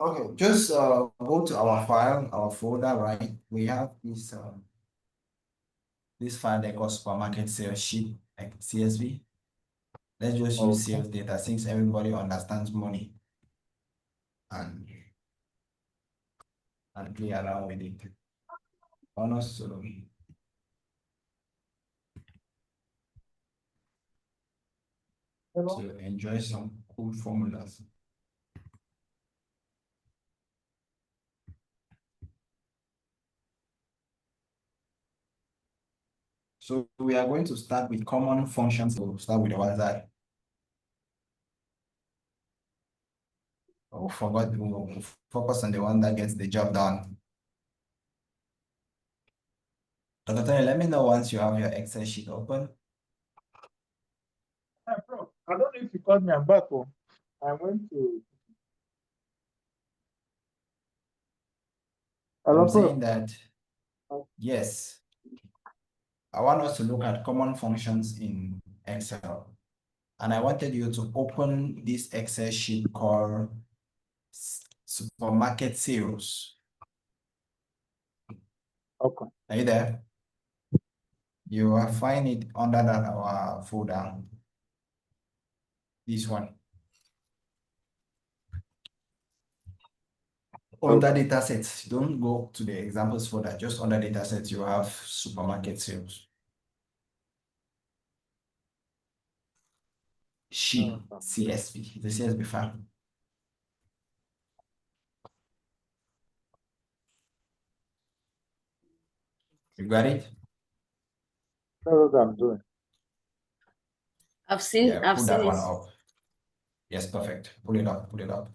Okay, just go to our file, our folder, right? We have this file they call supermarket sales sheet, like CSV. Let's just use Okay. sales data since everybody understands money and play around with it. Honestly, to enjoy some cool formulas. So we are going to start with common functions. We'll start with the ones that we'll focus on the one that gets the job done. Dr. Tony, let me know once you have your Excel sheet open. Yeah, bro, I don't know if you called me. I'm back home. I went to. Hello, I'm saying bro. that, yes, I want us to look at common functions in Excel. And I wanted you to open this Excel sheet called supermarket sales. Okay. Are you there? You will find it under that our folder. This one. Under Okay. data sets, don't go to the examples folder, just under data sets, you have supermarket sales. Sheet CSV, the CSV file. You got it? That's what I'm doing. I've seen Yeah, pull that it. one up. Yes, perfect. Pull it up, pull it up,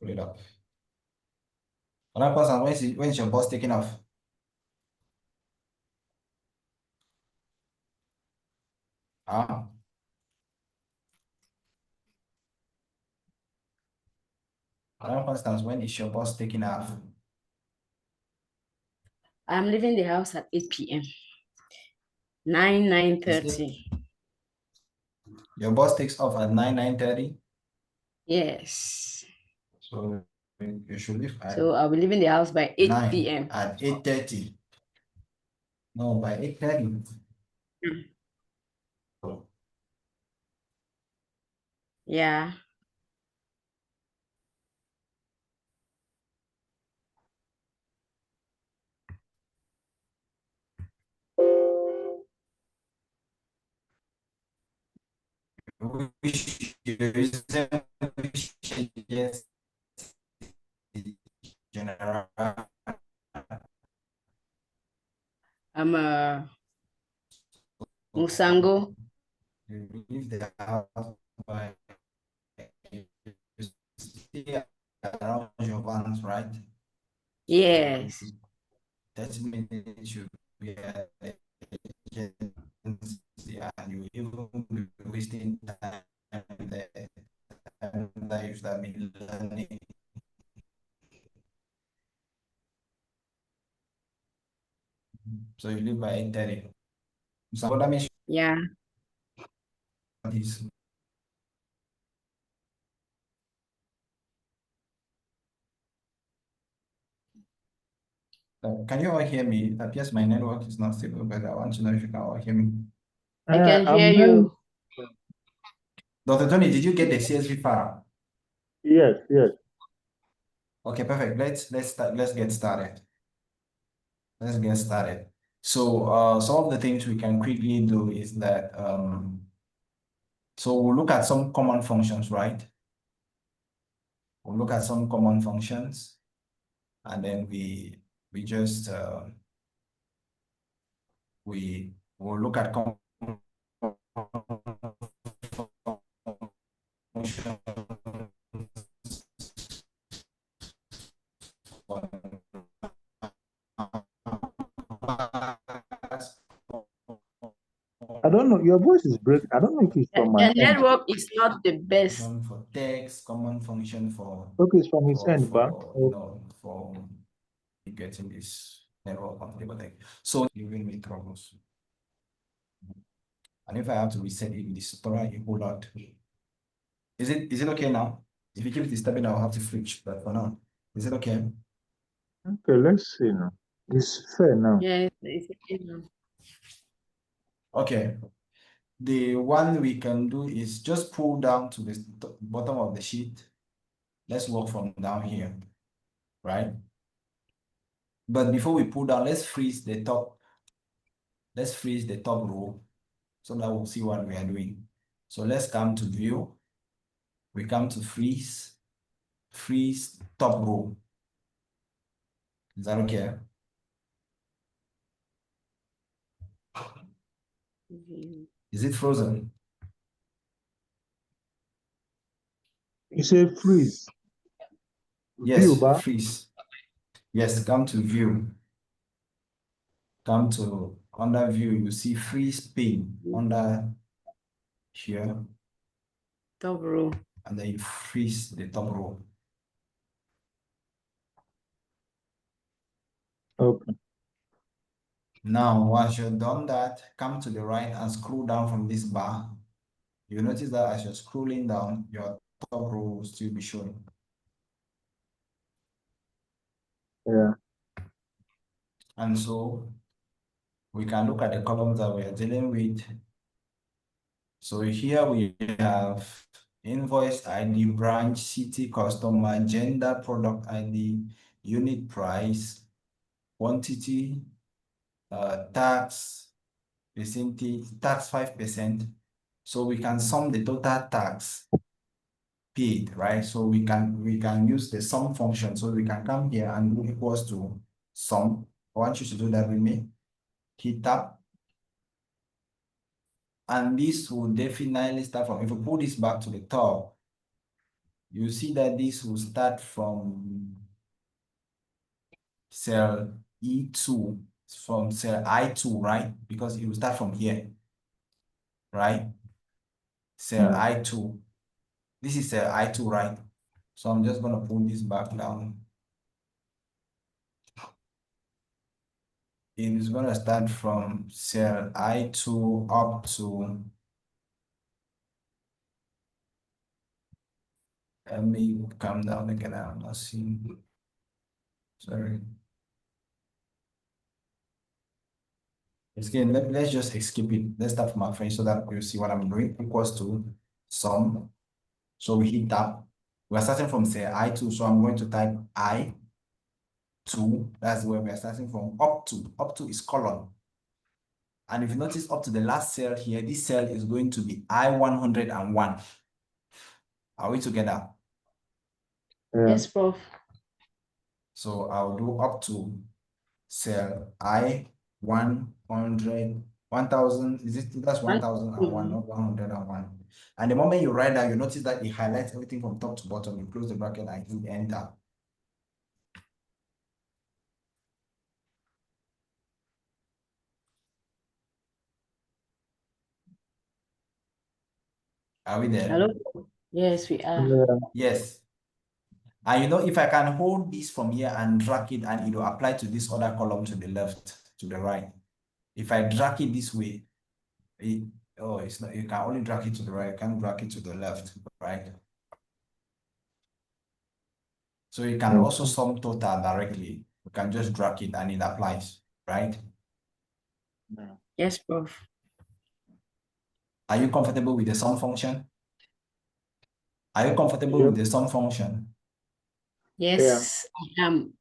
pull it up. Another person, when's your boss taking off? Ah, another Constance, when is your boss taking off? I'm leaving the house at 8 p.m. 9:30. Your boss takes off at 9:30. Yes. So you should leave at So I'll be leaving the house by 8 9 p.m. at 8:30. No, by 8:30. Yeah. Which yes, general. I'm Musango. You leave the house by you stay around your vans, right? Yes. 30 minutes you be at the agency and you even be wasting time there. And that you should have been learning. So you leave by 8:30. So what that means Yeah. is can you all hear me? It appears my network is not stable, but I want to know if you can all hear me. I can hear I'm hearing. you. Dr. Tony, did you get the CSV file? Yes, yes. Okay, perfect. Let's get started. Let's get started. So some of the things we can quickly do is that so we'll look at some common functions, right? We'll look at some common functions, and then we just we will look at common functions. I don't know. Your voice is breaking. I don't know if it's from my The end. network is not the best. Function for text, common function for Okay, it's from his end, but for getting this network comfortable. Like so, giving me troubles. And if I have to reset it with this tutorial a whole lot, is it okay now? If you keep it disturbing, I'll have to switch. But for now, is it okay? Okay, let's see now. It's fair now. Yes, it's okay now. Okay. The one we can do is just pull down to the bottom of the sheet. Let's work from down here, right? But before we pull down, let's freeze the top. Let's freeze the top row so that we'll see what we are doing. So let's come to view. We come to freeze top row. Is that okay? Is it frozen? You say freeze. Yes, View bar. freeze. Yes, come to view. Come to under view, you see freeze pane under here, Top row. and then you freeze the top row. Okay. Now, once you've done that, come to the right and scroll down from this bar. You notice that as you're scrolling down, your top row will still be showing. Yeah. And so we can look at the columns that we are dealing with. So here we have invoice ID, branch, city, customer, gender, product ID, unit price, quantity, tax, percentage, tax 5%. So we can sum the total tax paid, right? So we can use the sum function. So we can come here and do equals to sum. I want you to do that with me. Hit tab. And this will definitely start from, if we pull this back to the top, you see that this will start from cell E2, from cell I2, right? Because it will start from here, right? Cell I2. This is cell I2, right? So I'm just gonna pull this back down. It is gonna start from cell I2 up to, let me come down again, I'm not seeing, sorry. Again, let's just skip it. Let's start from our friend so that you see what I'm doing. Equals to sum. So we hit tab. We're starting from say I2. So I'm going to type I2. That's where we're starting from. Up to. Up to is column. And if you notice up to the last cell here, this cell is going to be I101. Are we together? Yeah. Yes, Prof. So I'll do up to cell I100, 1000, is it, that's 1001, not 101. And the moment you write that, you notice that it highlights everything from top to bottom. You close the bracket and hit enter. Are we there? Hello? Yes, we are. Yeah. Yes. And you know, if I can hold this from here and drag it, and it will apply to this other column to the left, to the right. If I drag it this way, it's not, you can only drag it to the right, you can't drag it to the left, right? So you can also sum total directly. You can just drag it and it applies, right? Yes, Prof. Are you comfortable with the sum function? Are you comfortable with the sum function? Yes, I am.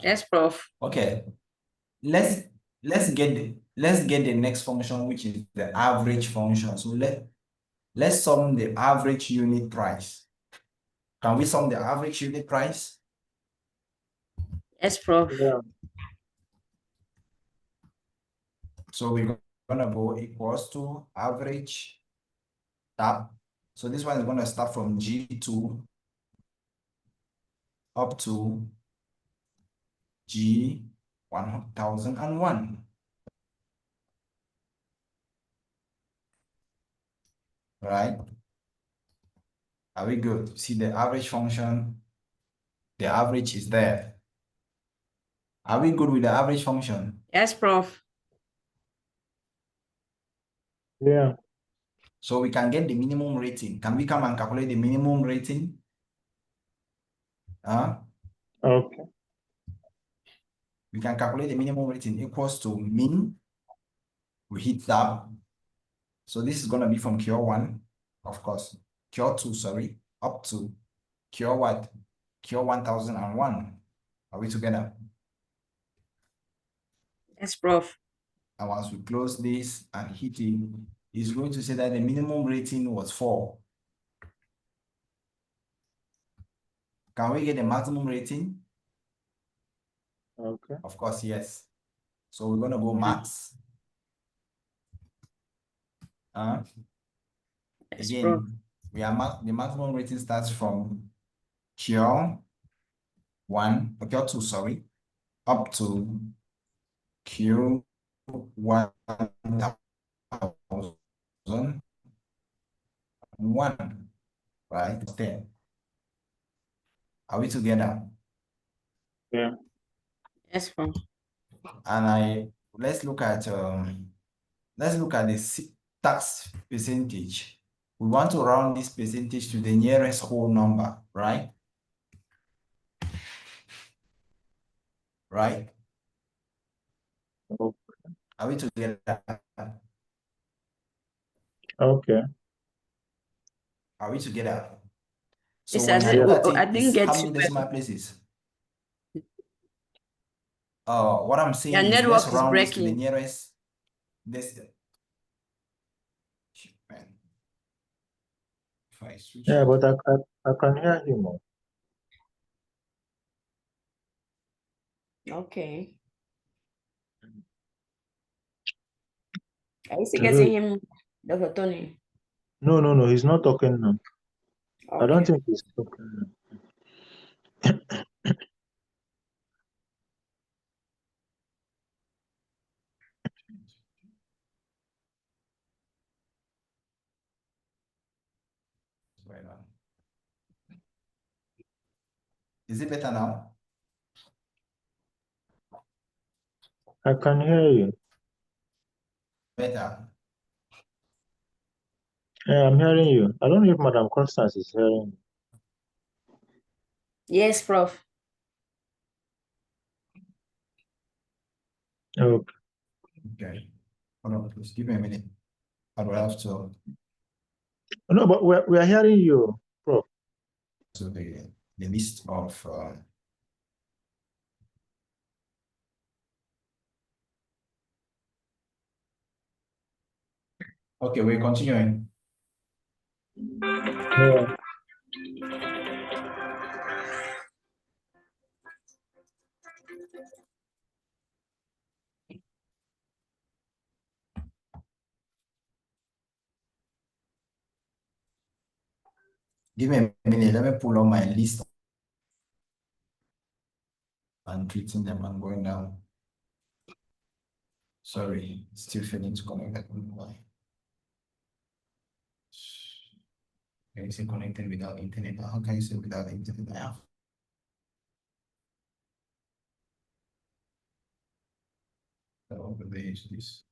Yes, Prof. Okay. Let's get the next function, which is the average function. So let's sum the average unit price. Can we sum the average unit price? Yes, Prof. Yeah. So we're gonna go equals to average tab. So this one is gonna start from G2 up to G1001. Right? Are we good? See the average function? The average is there. Are we good with the average function? Yes, Prof. Yeah. So we can get the minimum rating. Can we come and calculate the minimum rating? Okay. We can calculate the minimum rating equals to min. We hit tab. So this is going to be from cure 1, of course, cure 2, sorry, up to cure what? Cure 1001. Are we together? Yes, Prof. And once we close this and hit it, it's going to say that the minimum rating was 4. Can we get the maximum rating? Okay. Of course, yes. So we're going to go max. Yes, Prof. Again, the maximum rating starts from cure 1, or cure 2, sorry, up to cure 1001, right? 10. Are we together? Yeah. Yes, Prof. And let's look at the tax percentage. We want to round this percentage to the nearest whole number, right? Right? Okay. Are we together? Okay. Are we together? So Yes, when I Yeah. look at I it, didn't it's get how you many well. decimal places? What I'm saying Your is let's network is round this to the breaking. nearest. This, man. If I switch Yeah, it. but I can hear him. Okay. Are you still Hello. getting him, Dr. Tony? No, he's not talking now. I don't Okay. think he's talking now. Right on. Is it better now? I can hear you. Better. Yeah, I'm hearing you. I don't know if Madam Constance is hearing you. Yes, Prof. Okay. Okay. Hold on, please give me a minute. I will have to No, but we are hearing you, Prof. the list of okay, we're continuing. Yeah. Give me a minute. Let me pull on my list and treating them and going down. Sorry, still failing to connect. I don't know why. Can you say connected without internet? How can you say without internet now? So the is this.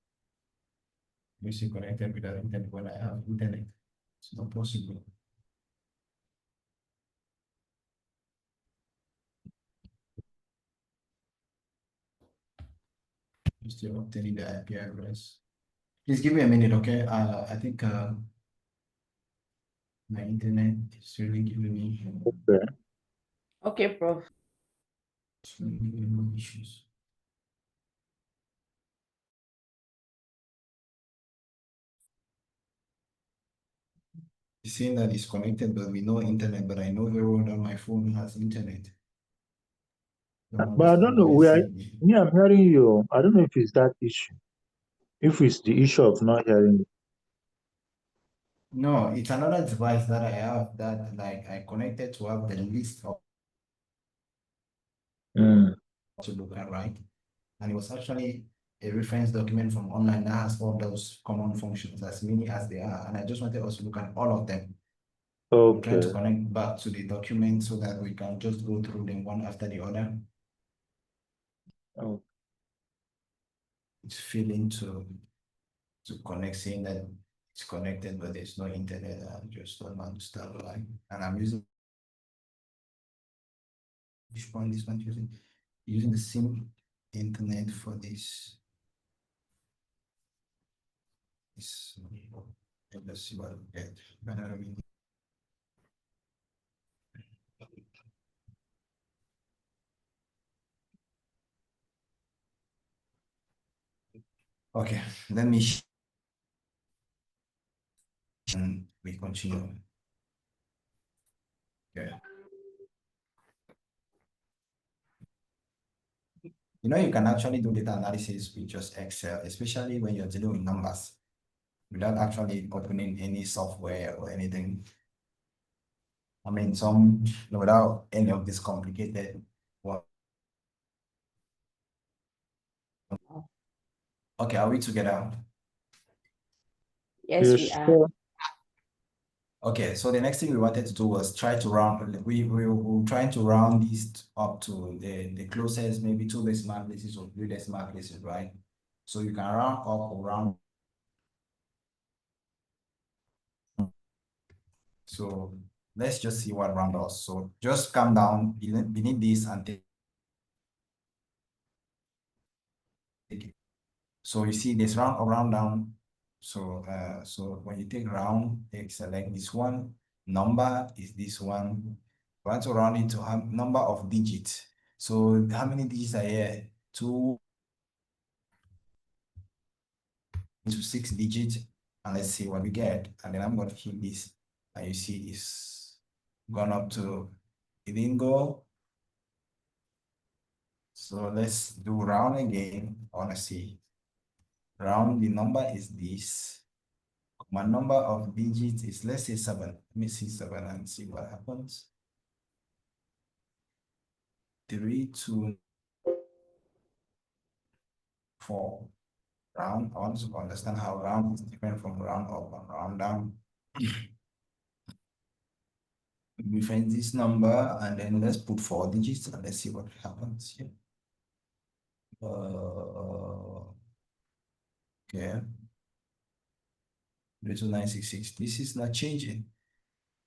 You say connected without internet when I have internet. It's not possible. You still obtaining the IP address. Please give me a minute, okay? I think my internet is really giving me Okay. Okay, Prof. issues. It's saying that it's connected, but we know internet, but I know very well that my phone has internet. But I don't know. Me, I'm hearing you. I don't know if it's that issue. If it's the issue of not hearing you. No, it's another device that I have that like I connected to have the list of to look at, right? And it was actually a reference document from online that has all those common functions, as many as they are. And I just wanted us to look at all of them. I'm trying to Okay. connect back to the document so that we can just go through them one after the other. Oh. It's failing to connect, saying that it's connected, but there's no internet. I just don't understand why. And I'm using which one this one using the same internet for this. Let's see what we get. Okay, let me and we continue. Yeah. You know, you can actually do data analysis with just Excel, especially when you're dealing with numbers, without actually opening any software or anything. I mean, without any of this complicated work. Okay, are we together? Yes, we are. Sure. Okay, so the next thing we wanted to do was try to round. We were trying to round this up to the closest, maybe 2 decimal places or 3 decimal places, right? So you can round up or round. So let's just see what round does. So just come down beneath this and take it. So you see this round or round down. So so when you take round, select this one. Number is this one. We want to round it to a number of digits. So how many digits are here? 2 to 6 digits. And let's see what we get. And then I'm going to hit this. And you see it's gone up to, it didn't go. So let's do round again. I want to see. Round, the number is this. My number of digits is, let's say 7. Let me see 7 and see what happens. 3, 2, 4. Round. I want to understand how round is different from round up and round down. We find this number and then let's put 4 digits and let's see what happens here. Okay. 32966. This is not changing.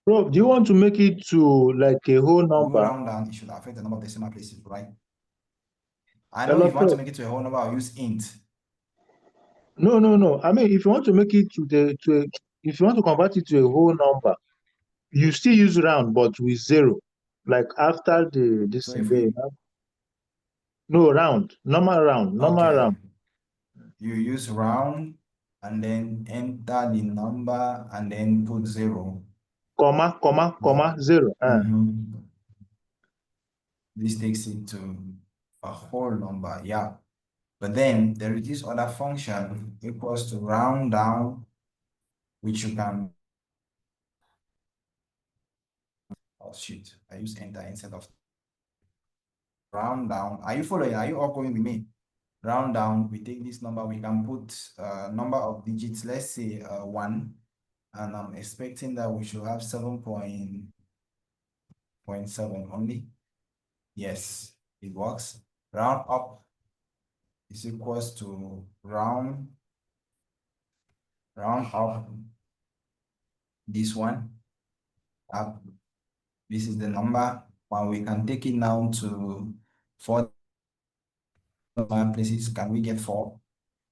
Bro, do you want to make it to like a whole You number? round down, it should affect the number of decimal places, right? I know if you want to make it to a whole number, I'll use int. No. I mean, if you want to make it if you want to convert it to a whole number, you still use round, but with 0. Like after this So thing if there, we, no round, normal round. okay, you use round and then enter the number and then put 0. Comma, 0. This takes it to a whole number, yeah. But then there is this other function equals to round down, which you can, oh shit, I use enter instead of round down. Are you following? Are you all going with me? Round down, we take this number, we can put number of digits, let's say 1, and I'm expecting that we should have 7.7 only. Yes, it works. Round up is equals to round up this one up. This is the number, but we can take it down to 4 places. Can we get 4?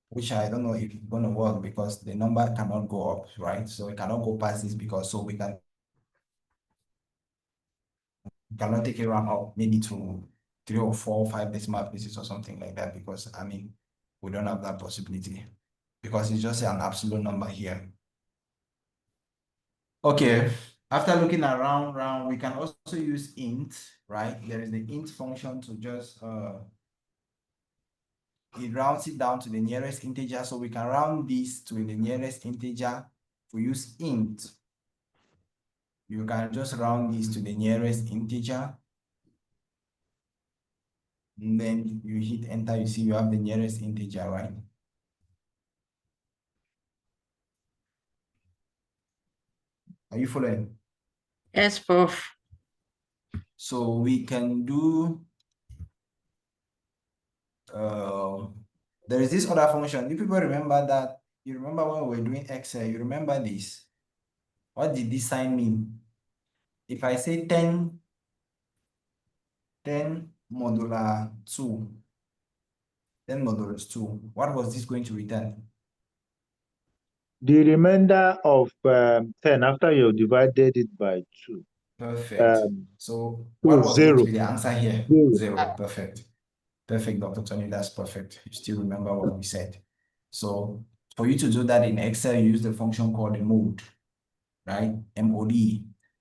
Which I don't know if it's going to work because the number cannot go up, right? So it cannot go past this because so we cannot take it round up maybe to 3 or 4 or 5 decimal places or something like that because I mean we don't have that possibility because it's just an absolute number here. Okay, after looking around, we can also use int, right? There is the int function to just it rounds it down to the nearest integer, so we can round this to the nearest integer. If we use int, you can just round this to the nearest integer. And then you hit enter, you see you have the nearest integer, right? Are you following? Yes, Prof. So we can do, there is this other function. Do people remember that You remember when we were doing Excel, you remember this? What did this sign mean? If I say 10 modular 2, 10 modulus 2, what was this going to return? The remainder of 10 after you've divided it by 2. Perfect. So so what was going to 0. be the answer here? 0. 0. Perfect. Perfect, Dr. Tony. That's perfect. You still remember what we said. So for you to do that in Excel, you use the function called the mode, right? MOD.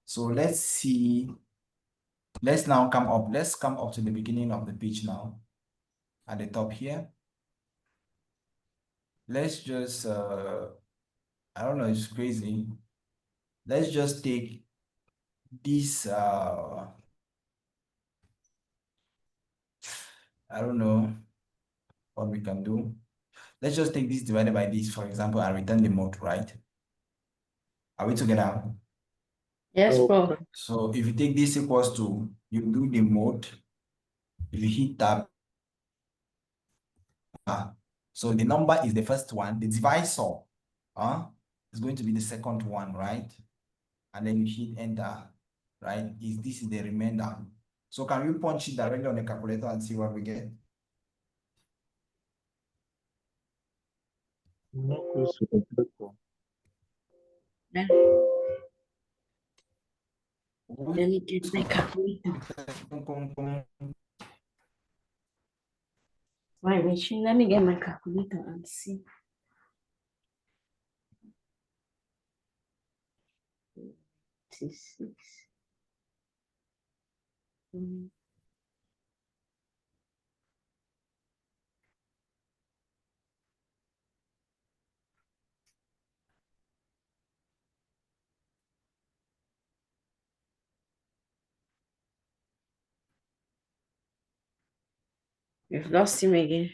So let's see. Let's now come up. Let's come up to the beginning of the page now. At the top here. Let's just I don't know, it's crazy. Let's just take this I don't know what we can do. Let's just take this divided by this, for example, and return the mode, right? Are we together? Yes, Prof. So if you take this equals to, you do the mode, if you hit tab, so the number is the first one, the divisor is going to be the second one, right? And then you hit enter, right? This is the remainder. So can we punch it directly on the calculator and see what we get? Not close to the calculator. Yeah. Let me get my calculator. My machine. Let me get my calculator and see. 66. We've lost him again.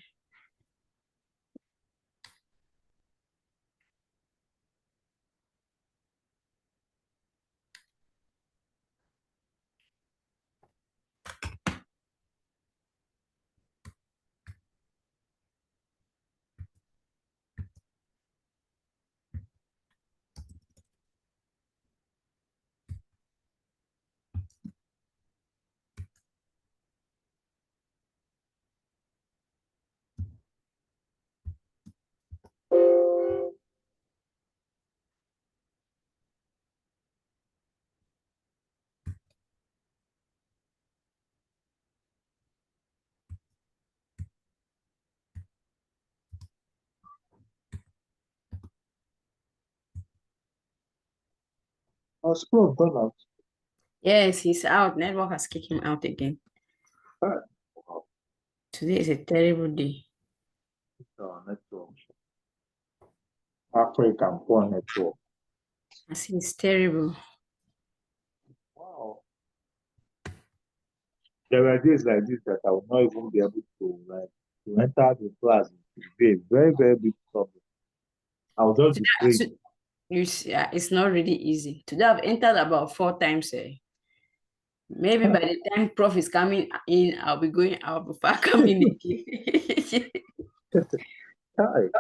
Scroll gone out. Yes, he's out. Network has kicked him out again. Today is a terrible day. Network. African poor network. I see it's terrible. Wow. There are days like this that I will not even be able to enter the class. It will be a very, very big problem. I will just be praying. You see, it's not really easy. Today I've entered about 4 times. Maybe by the time Prof is coming in, I'll be going out before coming again. Hi,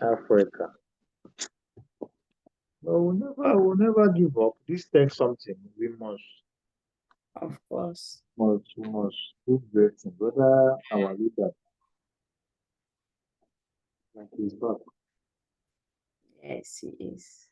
Africa. But we'll never give up. This takes something. We must Of course. do great things. Whether our leader, like he's back. Yes, he is.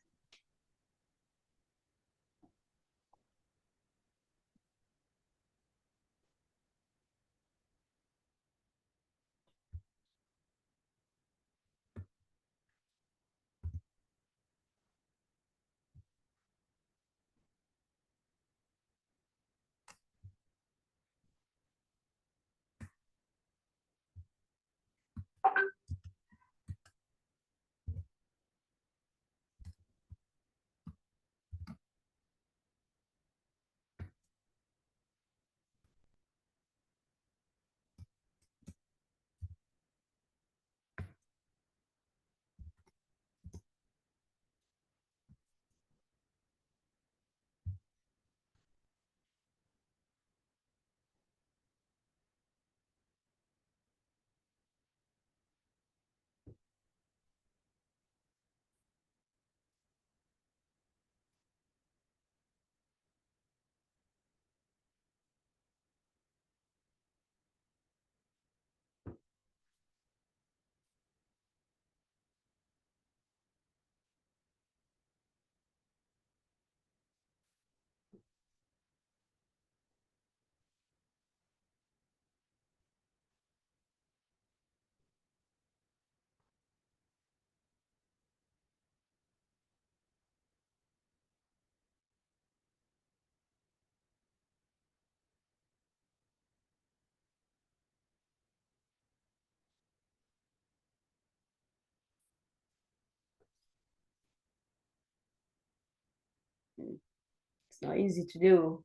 It's not easy to do.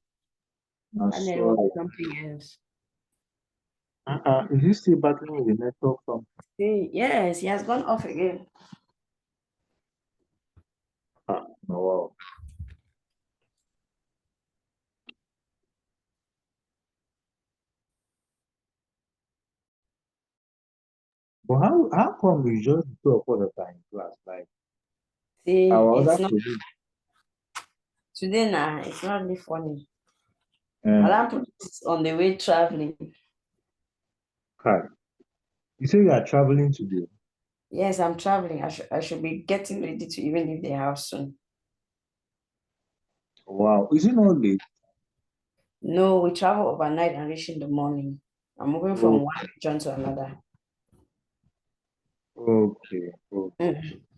That's And then so. work something else. Is he still battling with the network from? See, yes, he has gone off again. No, wow. But how come we just two of us that are in class? Like See, our it's other not colleagues, today now, it's not really funny. uh, Madam put it on the way traveling. Kai, you say you are traveling today. Yes, I'm traveling. I should be getting ready to even leave the house soon. Wow, is it not late? No, we travel overnight and reach in the morning. I'm moving from Oh, one region to another. okay.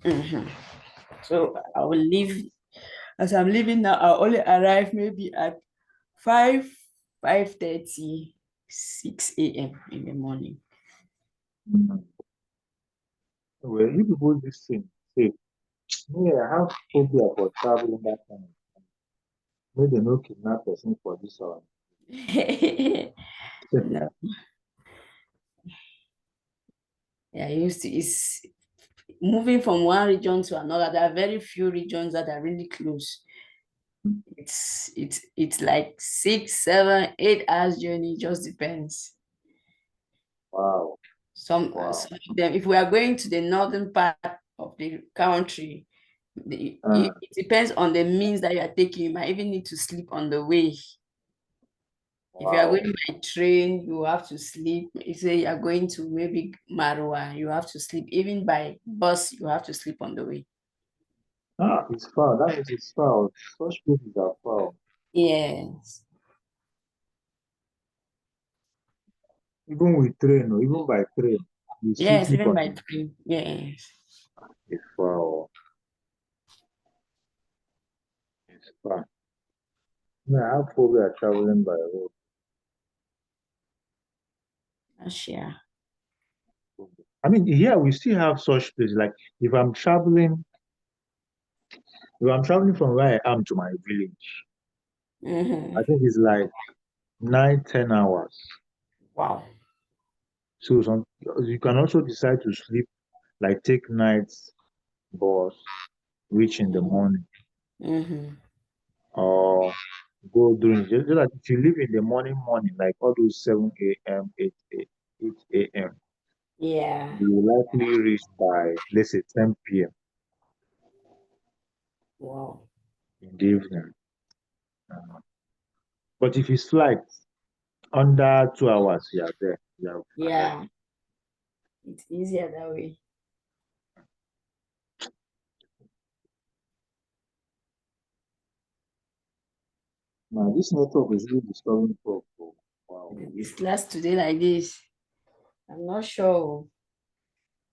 Mhm. So I will leave. As I'm leaving now, I'll only arrive maybe at 5:30, 6 a.m. in the morning. Mm. Well, you people this thing, say, yeah, I have phobia for traveling that time. Maybe no kidnap person for this one. No. Yeah, I used to is moving from one region to another. There are very few regions that are really close. It's like 6, 7, 8 hours journey, just depends. Wow, Some wow. some of them, if we are going to the northern part of the country, Uh, it depends on the means that you are taking. You might even need to sleep on the way. If you are wow. going by train, you have to sleep. If you are going to maybe Marwa, you have to sleep. Even by bus, you have to sleep on the way. It's far. That means it's far. Such places are far. Yes. Even with train or even by train, you still Yes, sleep even on by it. train. Yes. It's far. It's far. Yeah, I have phobia traveling by road. Yeah. I mean, here we still have such places. Like if I'm traveling from where I am to my village, I Mm-hmm. think it's like 9, 10 hours. Wow. So you can also decide to sleep, like take nights bus, reach in the morning, Mm-hmm. or go during just like if you leave in the morning, like all those 7 a.m., 8 a.m., Yeah. you will likely reach by let's say 10 p.m. Wow. in the evening. Uh, but if it's flight under 2 hours, you are there. You have arrived. Yeah. It's easier that way. Now this network is really disturbing for wow. This class today like this, I'm not sure.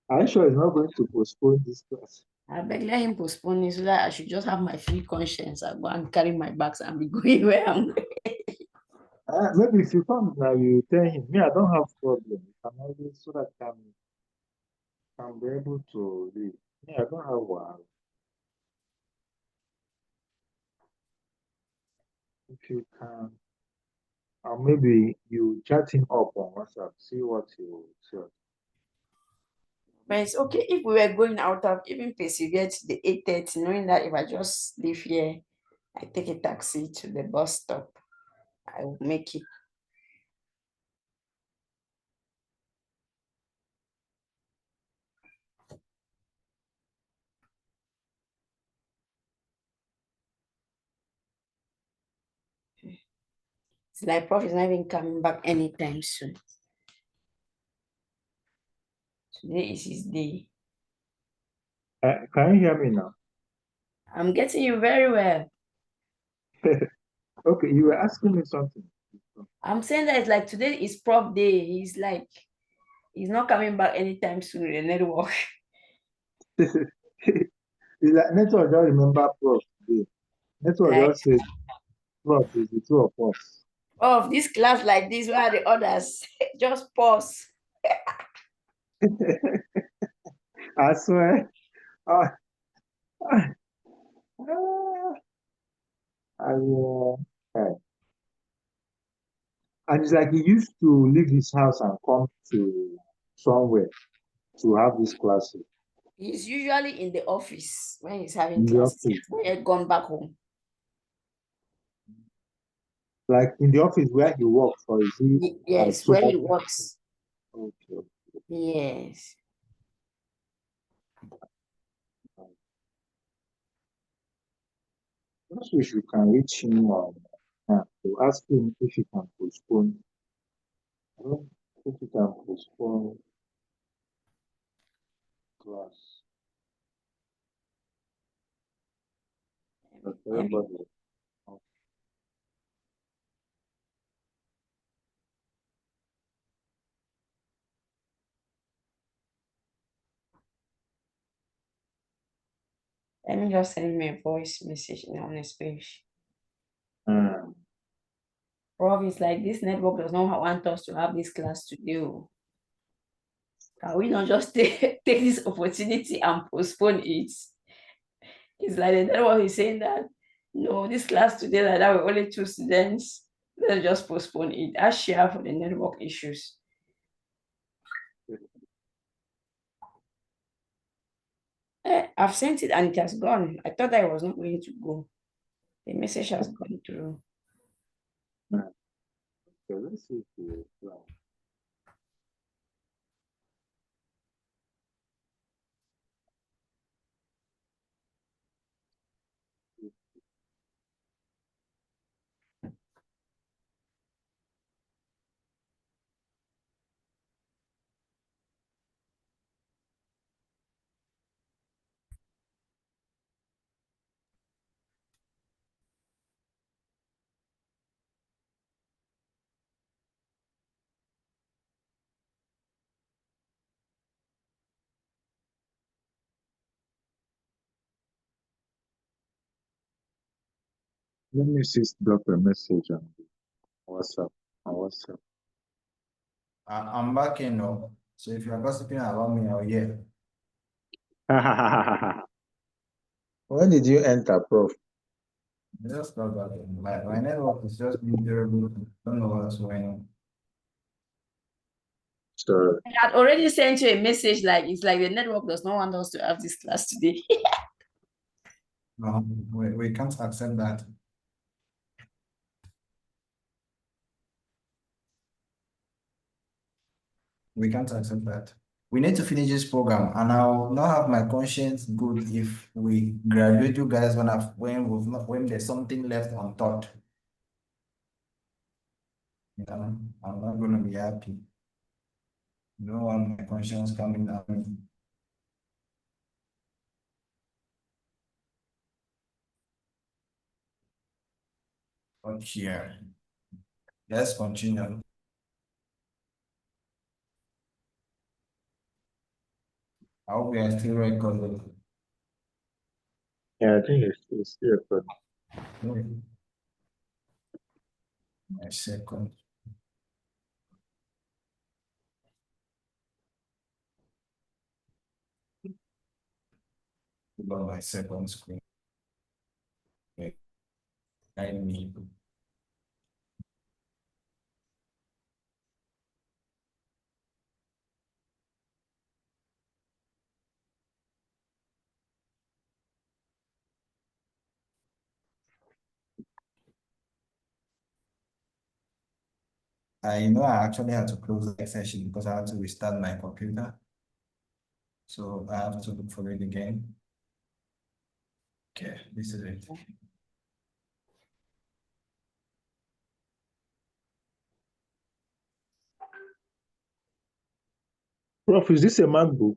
Are you sure it's not going to postpone this class? I beg let him postpone it so that I should just have my free conscience. I go and carry my bags and be going where I'm going. Maybe if you come now, you tell him, me, I don't have problem. You can always so that can be able to leave. Me, I don't have one. If you can, or maybe you chat him up on WhatsApp, see what he will say. But it's okay if we were going out of even persevere to the 8:30, knowing that if I just leave here, I take a taxi to the bus stop, I will make it. It's like Prof is not even coming back anytime soon. Today is his day. Can you hear me now? I'm getting you very well. Okay, you were asking me something. I'm saying that it's like today is Prof day. He's not coming back anytime soon in the network. It's like network just remember Prof today. Network Like, just said Prof is the two of us. oh, this class like this, where are the others? Just pause. I swear. I, I And it's like he used to leave his house and come to somewhere to have these classes He's usually in the office when he's having in the classes. office. He had gone back home. Like in the office where he works, or is he Yes, so where he that works. okay. Yes. Just wish we can reach him to ask him if he can postpone. I don't think he can postpone class. But everybody. Let me just send me a voice message now on his page. Mm. Prof is like, this network does not want us to have this class today. Can we not just take this opportunity and postpone it? It's like the network is saying that, no, this class today, like that, we're only 2 students. Let's just postpone it. I share for the network issues. I've sent it and it has gone. I thought I was not going to go. The message has gone through. Okay, let's see if he reply. Let me see drop a message on WhatsApp. On WhatsApp. I'm back in now. So if you're gossiping about me, I'll hear. When did you enter, Prof? Just got back in. My network is just being terrible. Don't know what's going on. So I had already sent you a message like, it's like the network does not want us to have this class today. No, we can't accept that. We can't accept that. We need to finish this program, and I'll not have my conscience good if we graduate you guys when there's something left untaught. You know, I'm not gonna be happy. You don't want my conscience coming at me. Okay, let's continue. I hope we are still recording. yeah, I think it's still recording. A second. About my second screen. Okay. I need. I know I actually had to close the session because I had to restart my computer. So I have to look for it again. Okay, this is it. Prof, is this a MacBook?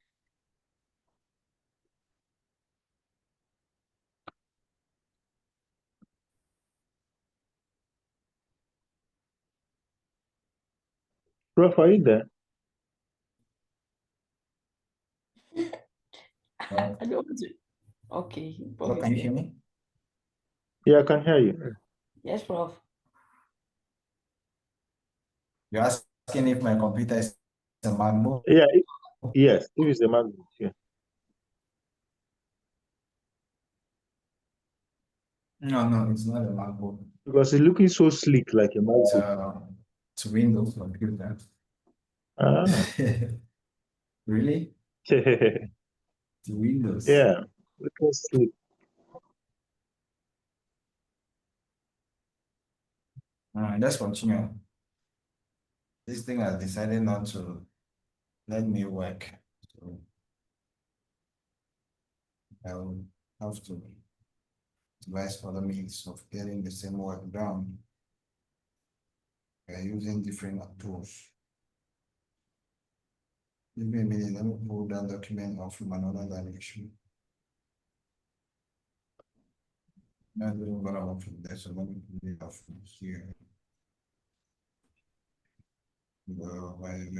Prof, are you there? I don't want to. Okay. Prof Can you is hear there. me? Yeah, I can hear you. Yes, Prof. You're asking if my computer is a MacBook? Yeah, yes, if it's a MacBook, yeah. No, it's not a MacBook. Because it's looking so sleek like a MacBook. It's a Windows computer. Ah. Really? Yeah, It's Windows. looking sleek. Let's continue. This thing has decided not to let me work. So I will have to devise other means of getting the same work done. We are using different tools. Give me a minute, let me pull that document off from another direction. I'm gonna work from there, so let me pull it off from here. Wait,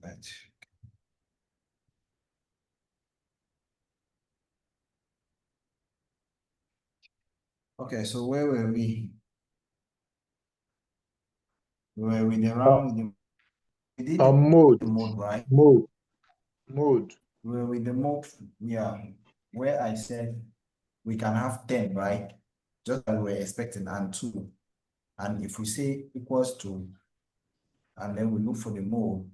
that. Okay, so where were we? Were we around we did Mode. the mode, right? Mode. Were with the mode, yeah, where I said we can have 10, right? Just as we're expecting, and 2. And if we say equals to, and then we look for the mode,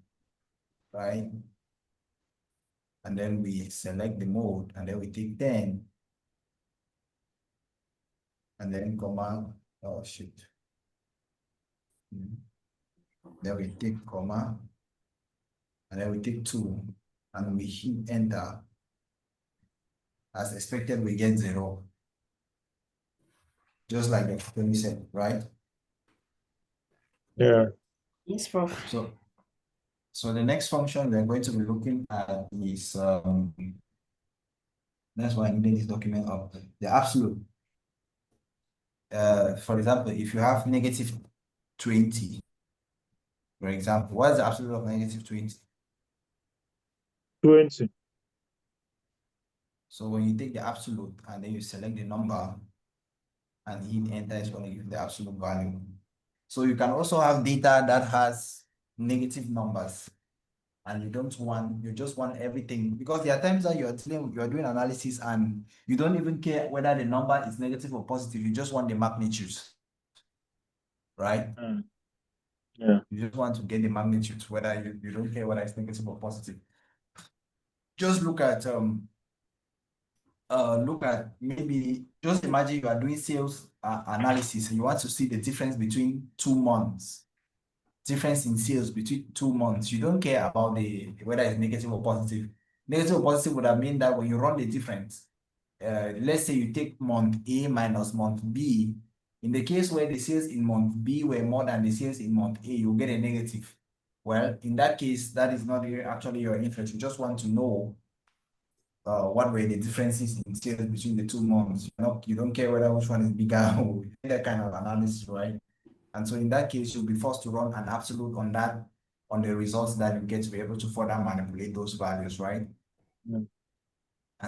right? And then we select the mode, and then we take 10, and then comma, oh shit. Then we take comma, and then we take 2, and we hit enter. As expected, we get 0. Just like the 20 said, right? Yeah. Yes, Prof. So the next function we're going to be looking at is that's why I needed this document of the absolute. For example, if you have negative 20, for example, what is the absolute of negative 20? 20. So when you take the absolute and then you select the number and hit enter, it's going to give the absolute value. So you can also have data that has negative numbers, and you just want everything, because there are times that you're doing analysis and you don't even care whether the number is negative or positive, you just want the magnitudes, right? Yeah. You just want to get the magnitudes, whether you don't care whether it's negative or positive. Just look at maybe, just imagine you are doing sales analysis and you want to see the difference between 2 months. Difference in sales between 2 months. You don't care about whether it's negative or positive. Negative or positive would have mean that when you run the difference, let's say you take month A minus month B. In the case where the sales in month B were more than the sales in month A, you'll get a negative. Well, in that case, that is not actually your interest. You just want to know what were the differences in sales between the 2 months. You don't care whether which one is bigger or that kind of analysis, right? And so in that case, you'll be forced to run an absolute on the results that you get to be able to further manipulate those values, right? And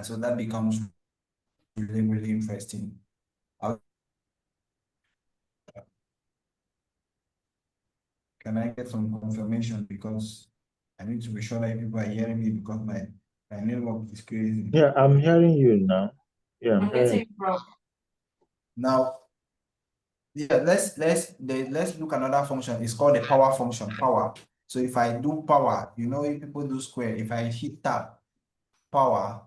so that becomes really, really interesting. Can I get some confirmation? Because I need to be sure that people are hearing me, because my network is crazy. Yeah, I'm hearing you now. Yeah, I'm getting Prof. Now, yeah, let's look at another function. It's called the power function, power. So if I do power, if people do square, if I hit tab, power,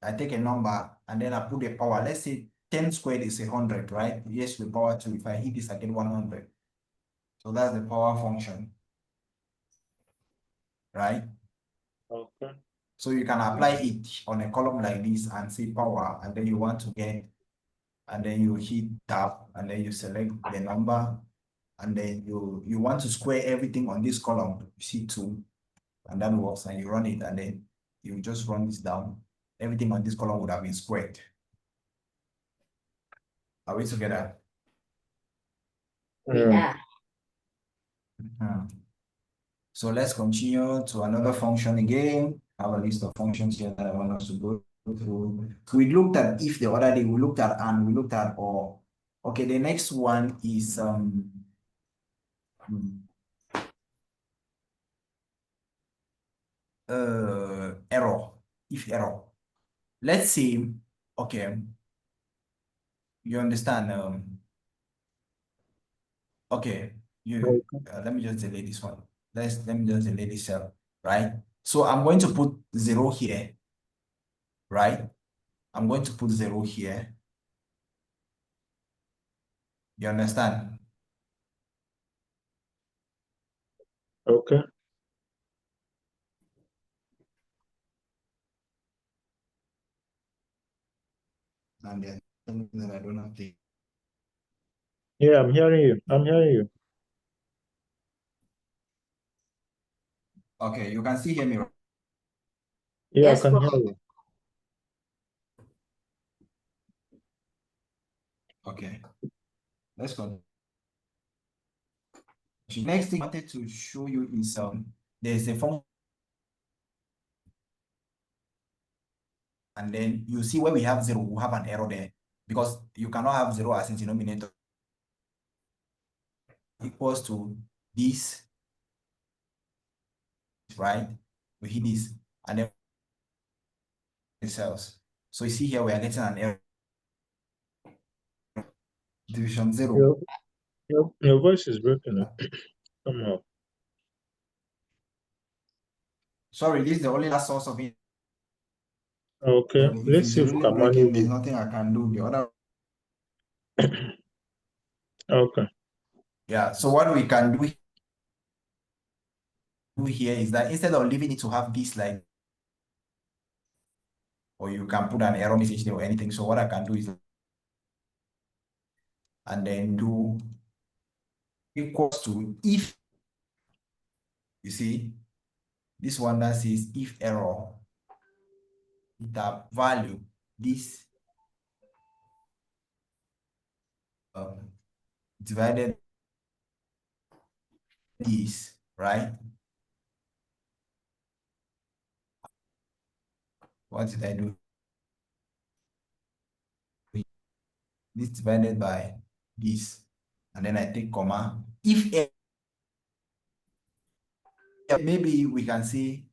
I take a number and then I put the power. Let's say 10 squared is 100, right? Yes, to the power 2. If I hit this, I get 100. So that's the power function, right? Okay. So you can apply it on a column like this and say power, and then you want to get, and then you hit tab, and then you select the number, and then you want to square everything on this column. You see 2, and that works, and you run it, and then you just run this down. Everything on this column would have been squared. Are we together? Yeah. So let's continue to another function again. I have a list of functions here that I want us to go through. We looked at if the other day, we looked at and, we looked at or. Okay, the next one is error, if error. Let's say, okay, You understand? Okay, let me just delete this one. Let me just delete this cell, right? So I'm going to put 0 here, right? I'm going to put 0 here. You understand? Okay. And then I don't have the. Yeah, I'm hearing you. I'm hearing you. Okay, you can still hear me, right? Yeah, I Yes, can Prof. hear you. Okay, let's go. Next thing I wanted to show you is there's a function, and then you see where we have 0, we have an error there because you cannot have 0 as a denominator equals to this, right? We hit this, and then it cells. So you see here we are getting an error. Division 0. Your voice is breaking up somehow. Sorry, this is the only last source of it. Okay, If let's it's see if we really can breaking, manage there's it. nothing I can do. The other, Okay. yeah. So what we can do here is that instead of leaving it to have this like, or you can put an error message there or anything. So what I can do is, and then do equals to if, you see, this one that says if error, the value, this divided this, right? What did I do? This divided by this, and then I take comma. If maybe we can say,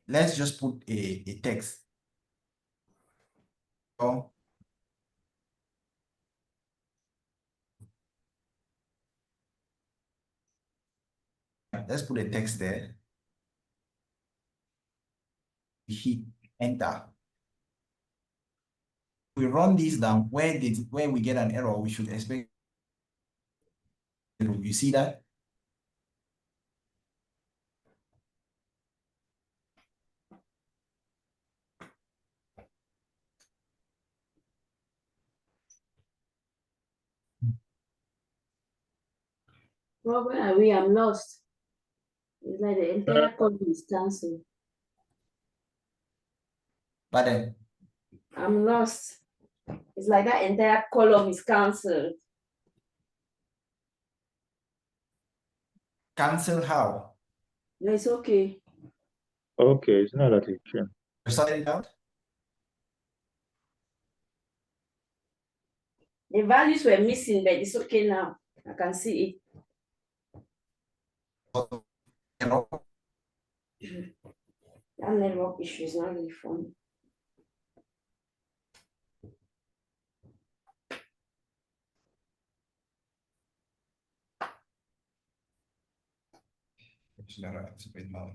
let's just put a text. Oh, let's put a text there. We hit enter. We run this down. Where we get an error, we should expect. You see that? Prof, where are we? I'm lost. It's like the entire column is cancelled. But then I'm lost. It's like that entire column is cancelled. cancel how? No, it's okay. Okay, it's not that it changed. Sort it out. The values were missing, but it's okay now. I can see Error. it. That network issue is not really fun. It's a bit loud.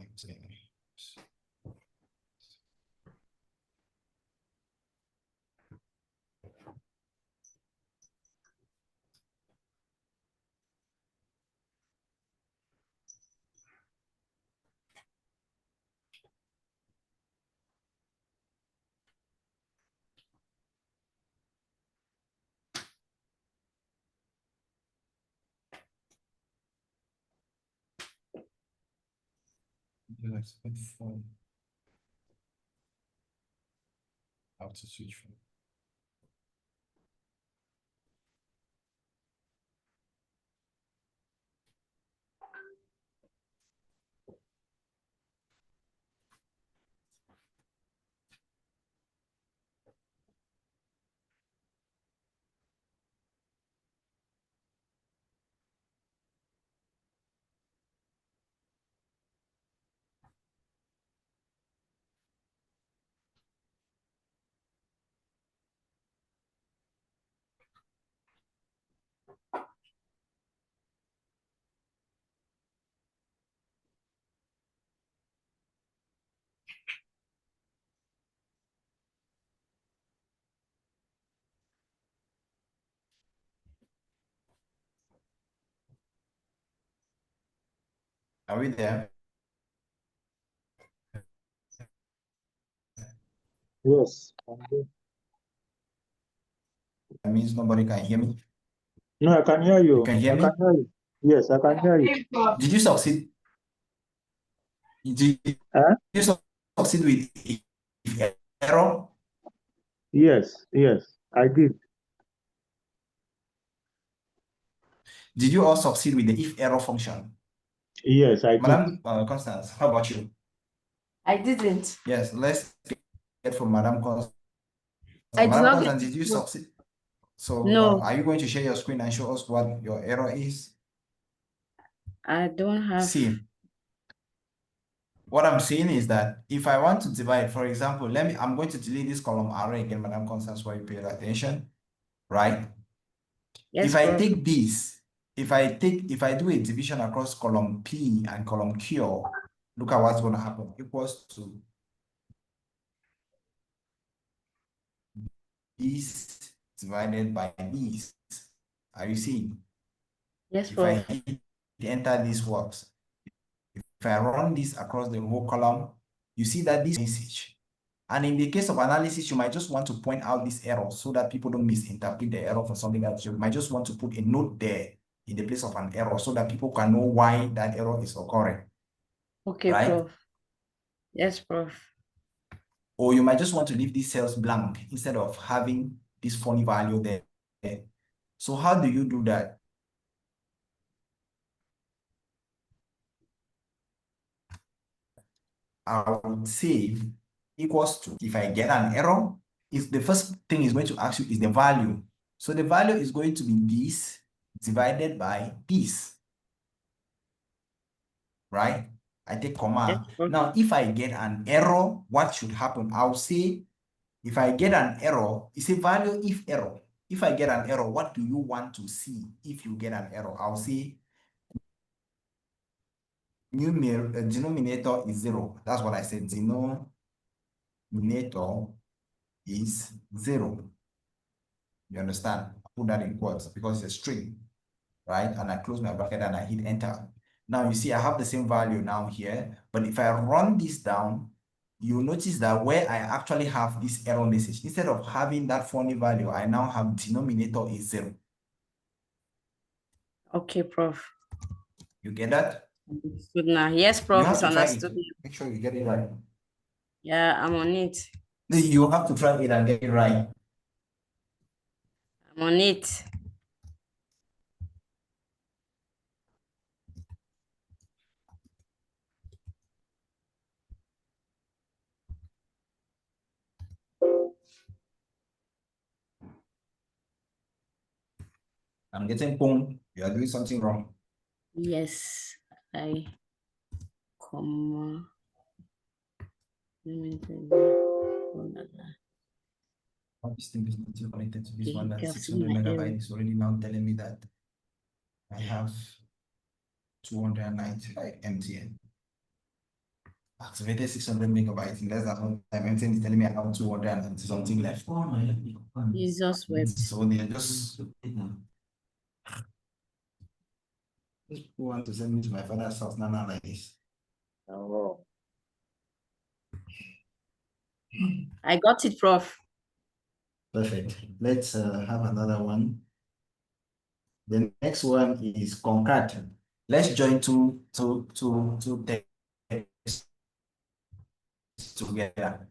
Let's put phone. How to switch phone. Are we there? Yes. I'm good. That means nobody can hear me. No, I can hear you. You can hear I me? can hear you. Yes, I can hear you. Did you succeed? Did Huh? you succeed with if error? Yes, yes, I did. Did you all succeed with the if error function? Yes, I did. Madam Constance, how about you? I didn't. Yes, let's get from Madam Constance. I did Madam not get Constance, did you it. succeed? So No, are you going to share your screen and show us what your error is? I don't have. See, what I'm saying is that if I want to divide, for example, I'm going to delete this column array again, Madam Constance, why you pay attention, right? Yes, If I Prof. take this, if I do a division across column P and column Q, look at what's going to happen. Equals to this divided by this. Are you seeing? Yes, If I Prof. hit enter, this works. If I run this across the whole column, you see that this message. And in the case of analysis, you might just want to point out this error so that people don't misinterpret the error for something else. You might just want to put a note there in the place of an error so that people can know why that error is occurring, Okay, right? Prof. Yes, Prof. Or you might just want to leave these cells blank instead of having this funny value there. So how do you do that? I would say equals to, if I get an error, if the first thing is going to ask you is the value. So the value is going to be this divided by this, right? I take comma. Yes, Prof. Now, if I get an error, what should happen? I'll say, if I get an error, it's a value if error. If I get an error, what do you want to see if you get an error? I'll say denominator is 0. That's what I said. Denominator is 0. You understand? I put that in quotes because it's a string, right? And I close my bracket and I hit enter. Now you see I have the same value now here, but if I run this down, you'll notice that where I actually have this error message, instead of having that funny value, I now have denominator is 0. Okay, Prof. You get that? Good now. Yes, You Prof. have It's to try it. understood. Make sure you get it right. Yeah, I'm on it. You have to try it and get it right. I'm on it. I'm getting pong. You are doing something wrong. Yes, I comma. This thing is not connected to this Okay, one. That can 600 see my error. megabytes is already now telling me that I have 295 MTN. Activated 600 megabytes in less than 1 time. MTN is telling me I have 200 and something left. Jesus wept. So they are just want to send me to my father's house now like this. Oh, I got it, Prof. Perfect. Let's have another one. The next one is concat. Let's join two texts together.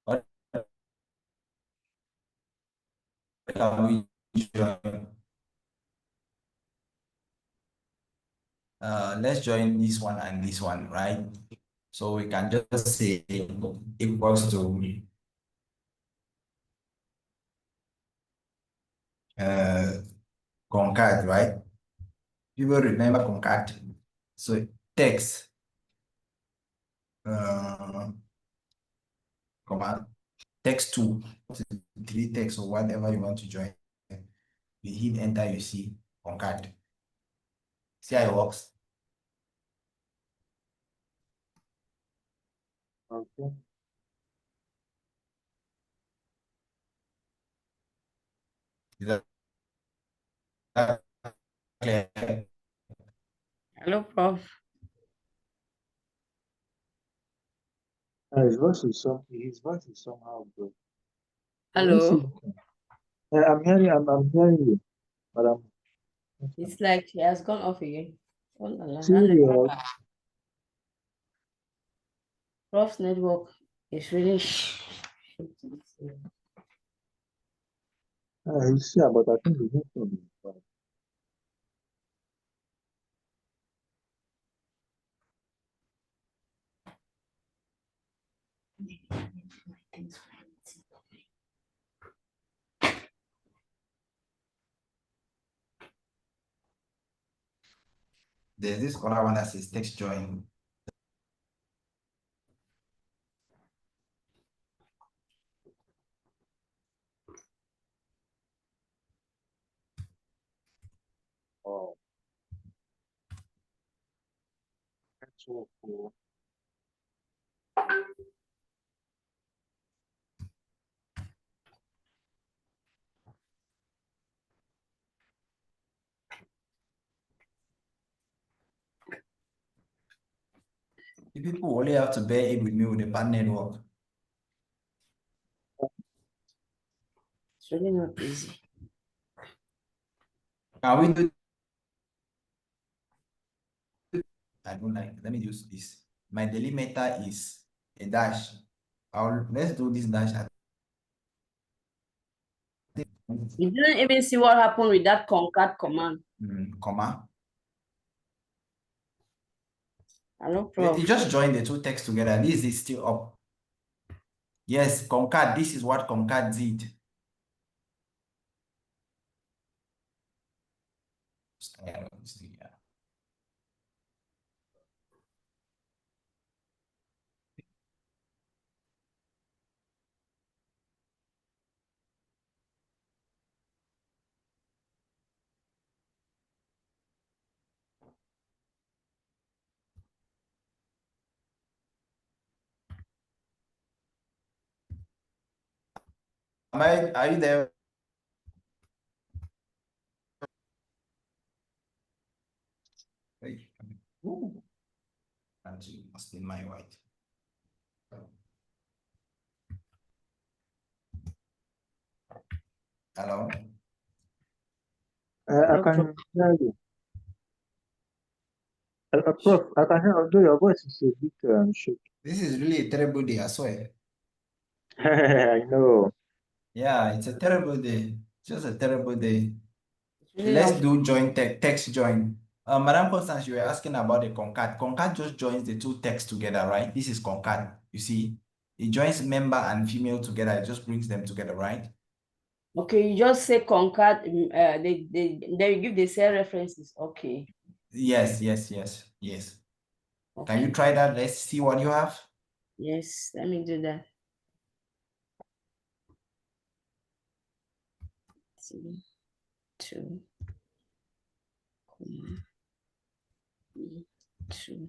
What can we join? Let's join this one and this one, right? So we can just say equals to concat, right? People remember concat. So text command text 2, 3 text or whatever you want to join. You hit enter, you see concat. See how it works? Okay. Is that clear? Hello, Prof. His voice is somehow good. Hello. I'm hearing you, but I'm It's like he has gone off again. Oh, la, la. serious. Prof's network is really He's here, but I think he's not from me. There's this other one that says text join. Oh, that's so cool. The people only have to bear it with me with the bad network. it's really not easy. Can we do? I don't like. Let me use this. My delimiter is a dash. Let's do this dash. You didn't even see what happened with that concat command. Comma. Hello, You Prof. just join the two texts together. This is still up. Yes, concat. This is what concat did. Yeah. Are you there? Hey. Ooh. And you must be my white. Hello? I can hear you. Prof, I can hear, although your voice is a bit shaky. This is really a terrible day, I swear. I know. Yeah, it's a terrible day. Just a terrible day. It's really Let's not- do join text join. Madam Constance, you were asking about the concat. Concat just joins the two texts together, right? This is concat. You see, it joins member and female together. It just brings them together, right? Okay, you just say concat. They give the cell references. Okay. Yes. Can you Okay. try that? Let's see what you have. Yes, let me do that. C2, E2.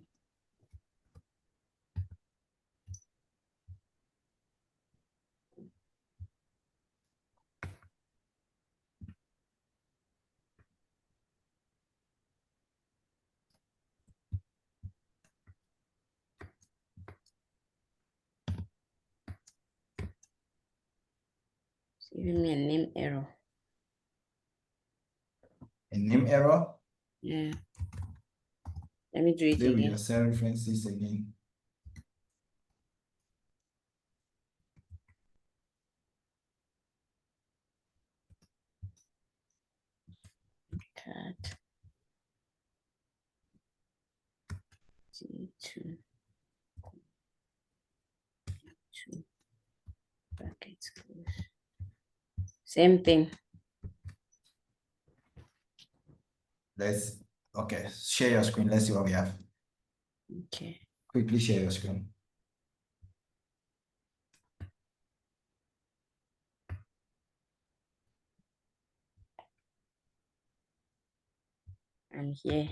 It's giving me a name error. A name error. Yeah. Let me do it Play with again. your cell references again. Cat C2 2 brackets close. Same thing. Okay, share your screen. Let's see what we have. Okay. Quickly share your screen. and here.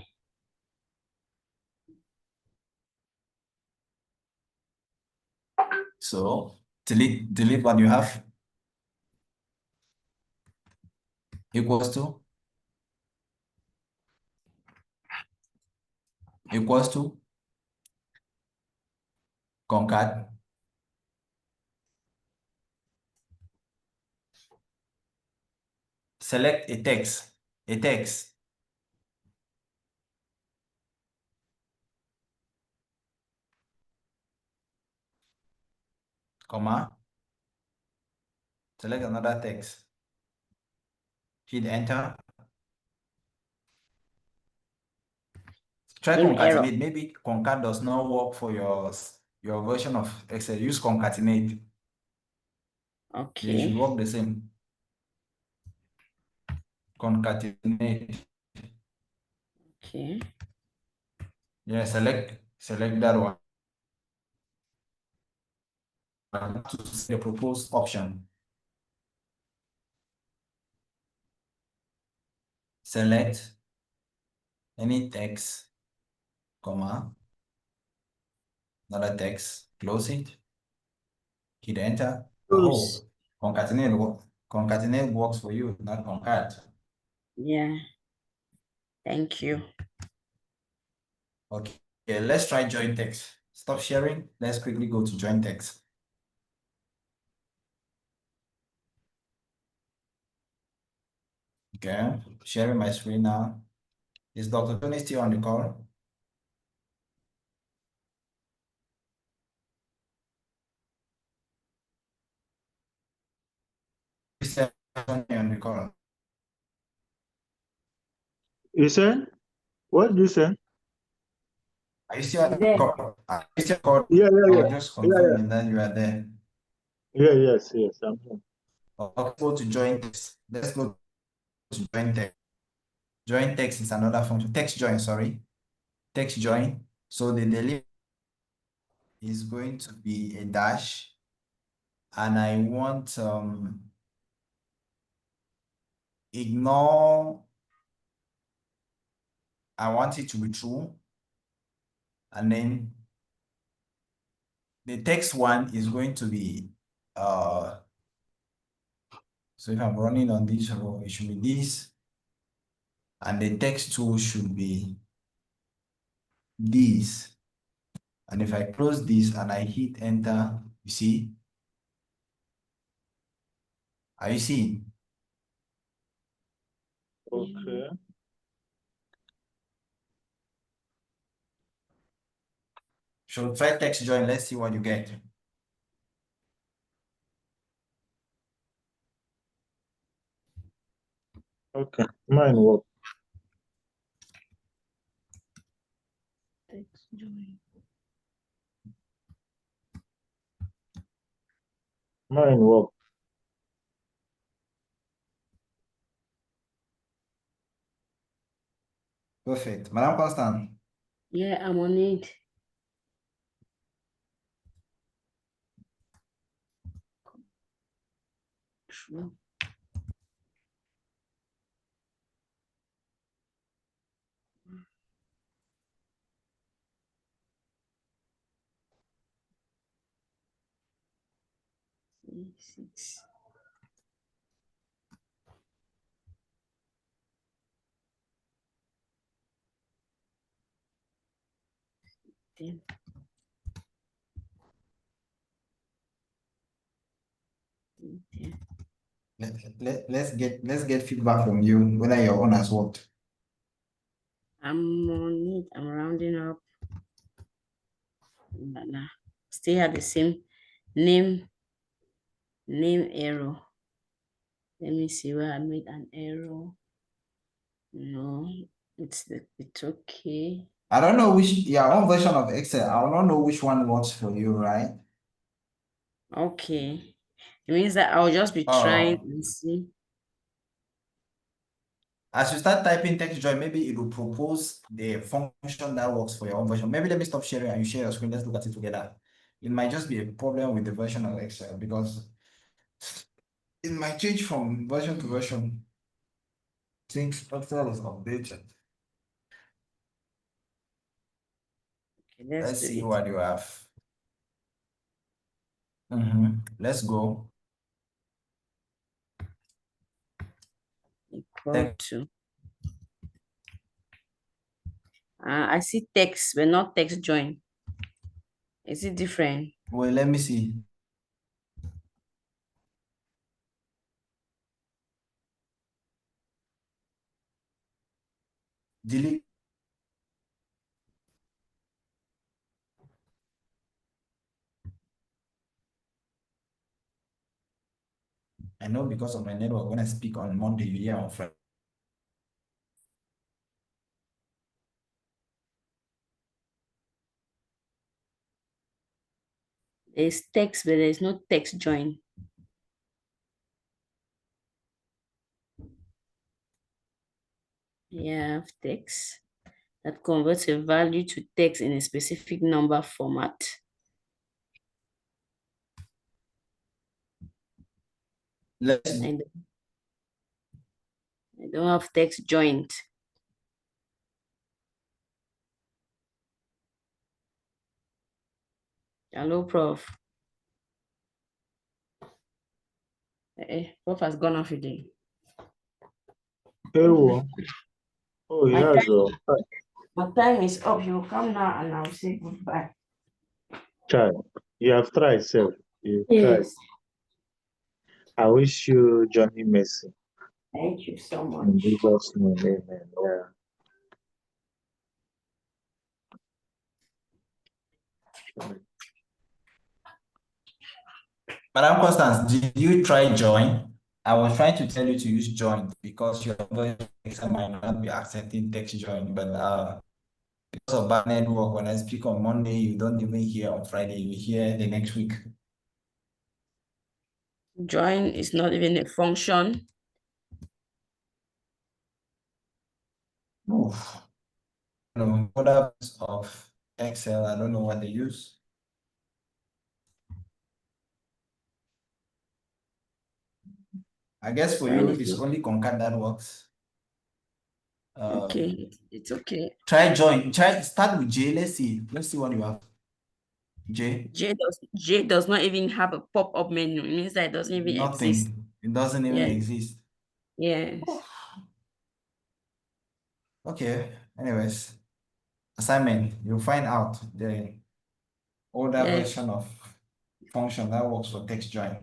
So delete what you have equals to concat select a text, comma, select another text, hit enter. Try Same error. concatenate. Maybe concat does not work for your version of Excel. Use concatenate. They Okay. should work the same. Concatenate. Okay. Yeah, select that one. To the proposed option. Select any text, comma, another text, close it, hit enter. Close. Oh, concatenate works for you, not concat. Yeah. Thank you. Okay, let's try join text. Stop sharing. Let's quickly go to join text. Okay, sharing my screen now. Is Dr. Tony still on the call? Is Tony on the call? You said? What did you say? Are you still on the There. call? Are you still on the call? Yeah, I yeah, was yeah. just Yeah, confirming that you are there. yeah. Yes, yes. I'm here. Okay, go to join text. Let's go to join text. Join text is another function. Text join, sorry. Text join. So the delete is going to be a dash. And I want ignore. I want it to be true. And then the text one is going to be so if I'm running on this row, it should be this. And the text two should be this. And if I close this and I hit enter, you see? Are you seeing? Okay. So try text join, let's see what you get. Okay. Mine work. Text join. Mine work. Perfect. Madam Constant, Yeah, I'm on it. True. Six. Ten. Ten. let's get feedback from you whether your own has worked. I'm on it. I'm rounding up. Nah. Still have the same name error. Let me see where I made an error. No, it's okay. I don't know which your own version of Excel. I don't know which one works for you, right? Okay. It means that I'll just be trying and see. As you start typing text join, maybe it will propose the function that works for your own version. Maybe let me stop sharing and you share your screen. Let's look at it together. It might just be a problem with the version of Excel because it might change from version to version. Since Excel is updated. Let's do see it. what you have. Let's go. Equal to. I see text, but not text join. Is it different? Well, let me see. Delete. I know because of my network, when I speak on Monday, you hear on Friday. There's text, but there's no text join. You have text that converts a value to text in a specific number format. Let's I don't have text joined. Hello, Prof. Prof has gone off again. Hey, oh, he My has time, my time is up. You will come now and I'll say goodbye. child. You have tried, self. You tried. Yes. I wish you Johnny Mercy. Thank you so In much. Jesus' name, amen. Yeah. Madam Constance, did you try join? I was trying to tell you to use join because your voice might not be accepting text join, but because of bad network, when I speak on Monday, you don't even hear on Friday, you hear the next week. Join is not even a function. Oof. No, products of Excel, I don't know what they use. I guess for you, it's only concat that works. Okay, it's okay. Try join. Try start with J. Let's see. Let's see what you have. J. J does not even have a pop-up menu. It means that it doesn't even exist. Nothing. It doesn't even Yes. exist. Yes. Okay. Anyways, assignment. You'll find out the older Yes. version of function that works for text join.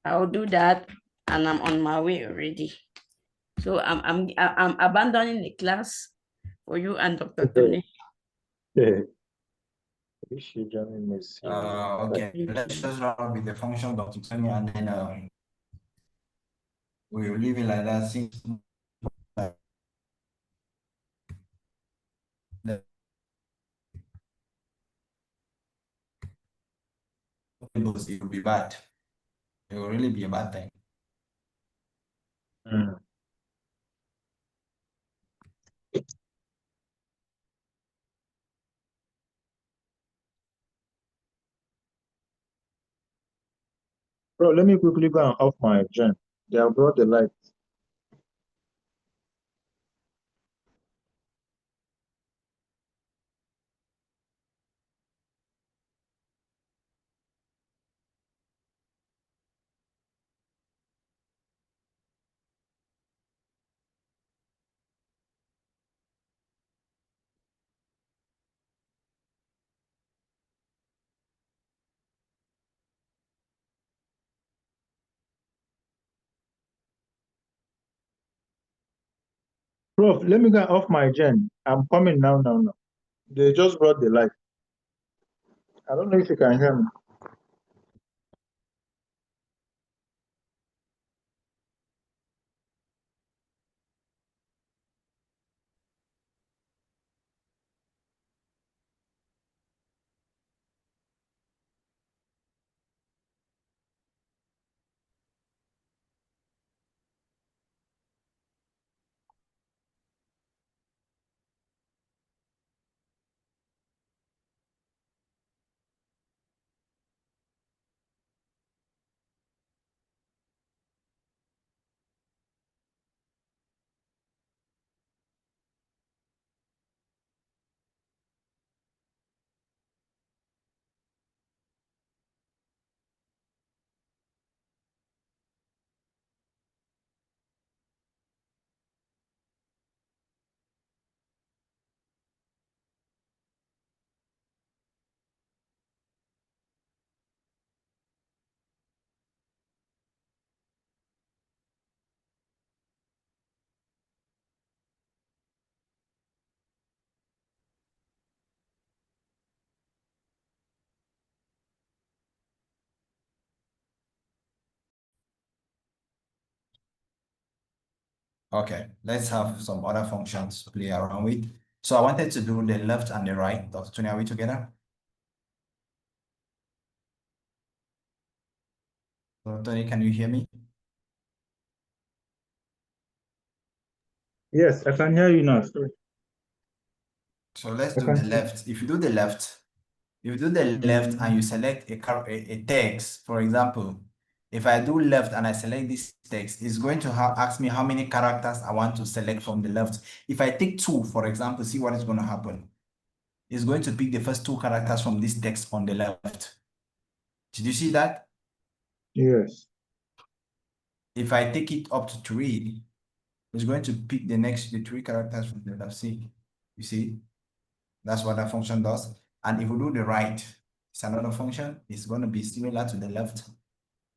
I'll do that, and I'm on my way already. So I'm abandoning the class for you and Dr. Tony. Yeah. Wish you Johnny Mercy. Okay. Let's just run with the function Dr. Tony and then we will leave it like that since the it will be bad. It will really be a bad thing. Mm. Bro, let me quickly go and off my gen. They have brought the light. Prof, let me go off my gen. I'm coming now. They just brought the light. I don't know if you can hear me. Okay, let's have some other functions to play around with. So I wanted to do the left and the right. Dr. Tony, are we together? Dr. Tony, can you hear me? Yes, I can hear you now. Sorry. So let's I do can the see. left. If you do the left, and you select a text, for example, if I do left and I select this text, it's going to ask me how many characters I want to select from the left. If I take 2, for example, see what is going to happen. It's going to pick the first 2 characters from this text on the left. Did you see that? Yes. If I take it up to 3, it's going to pick the 3 characters from the left. See, you see, that's what that function does. And if we do the right, it's another function. It's going to be similar to the left,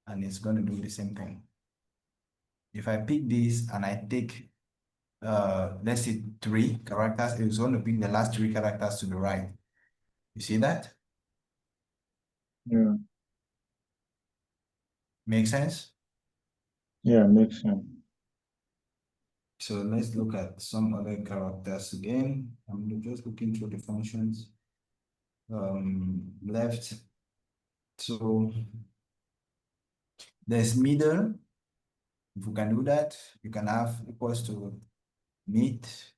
and it's going to do the same thing. If I pick this and I take, let's say 3 characters, it's going to pick the last 3 characters to the right. You see that? Yeah. Make sense? Yeah, makes sense. So let's look at some other characters again. I'm just looking through the functions. Left. So there's middle. If you can do that, you can have equals to meet.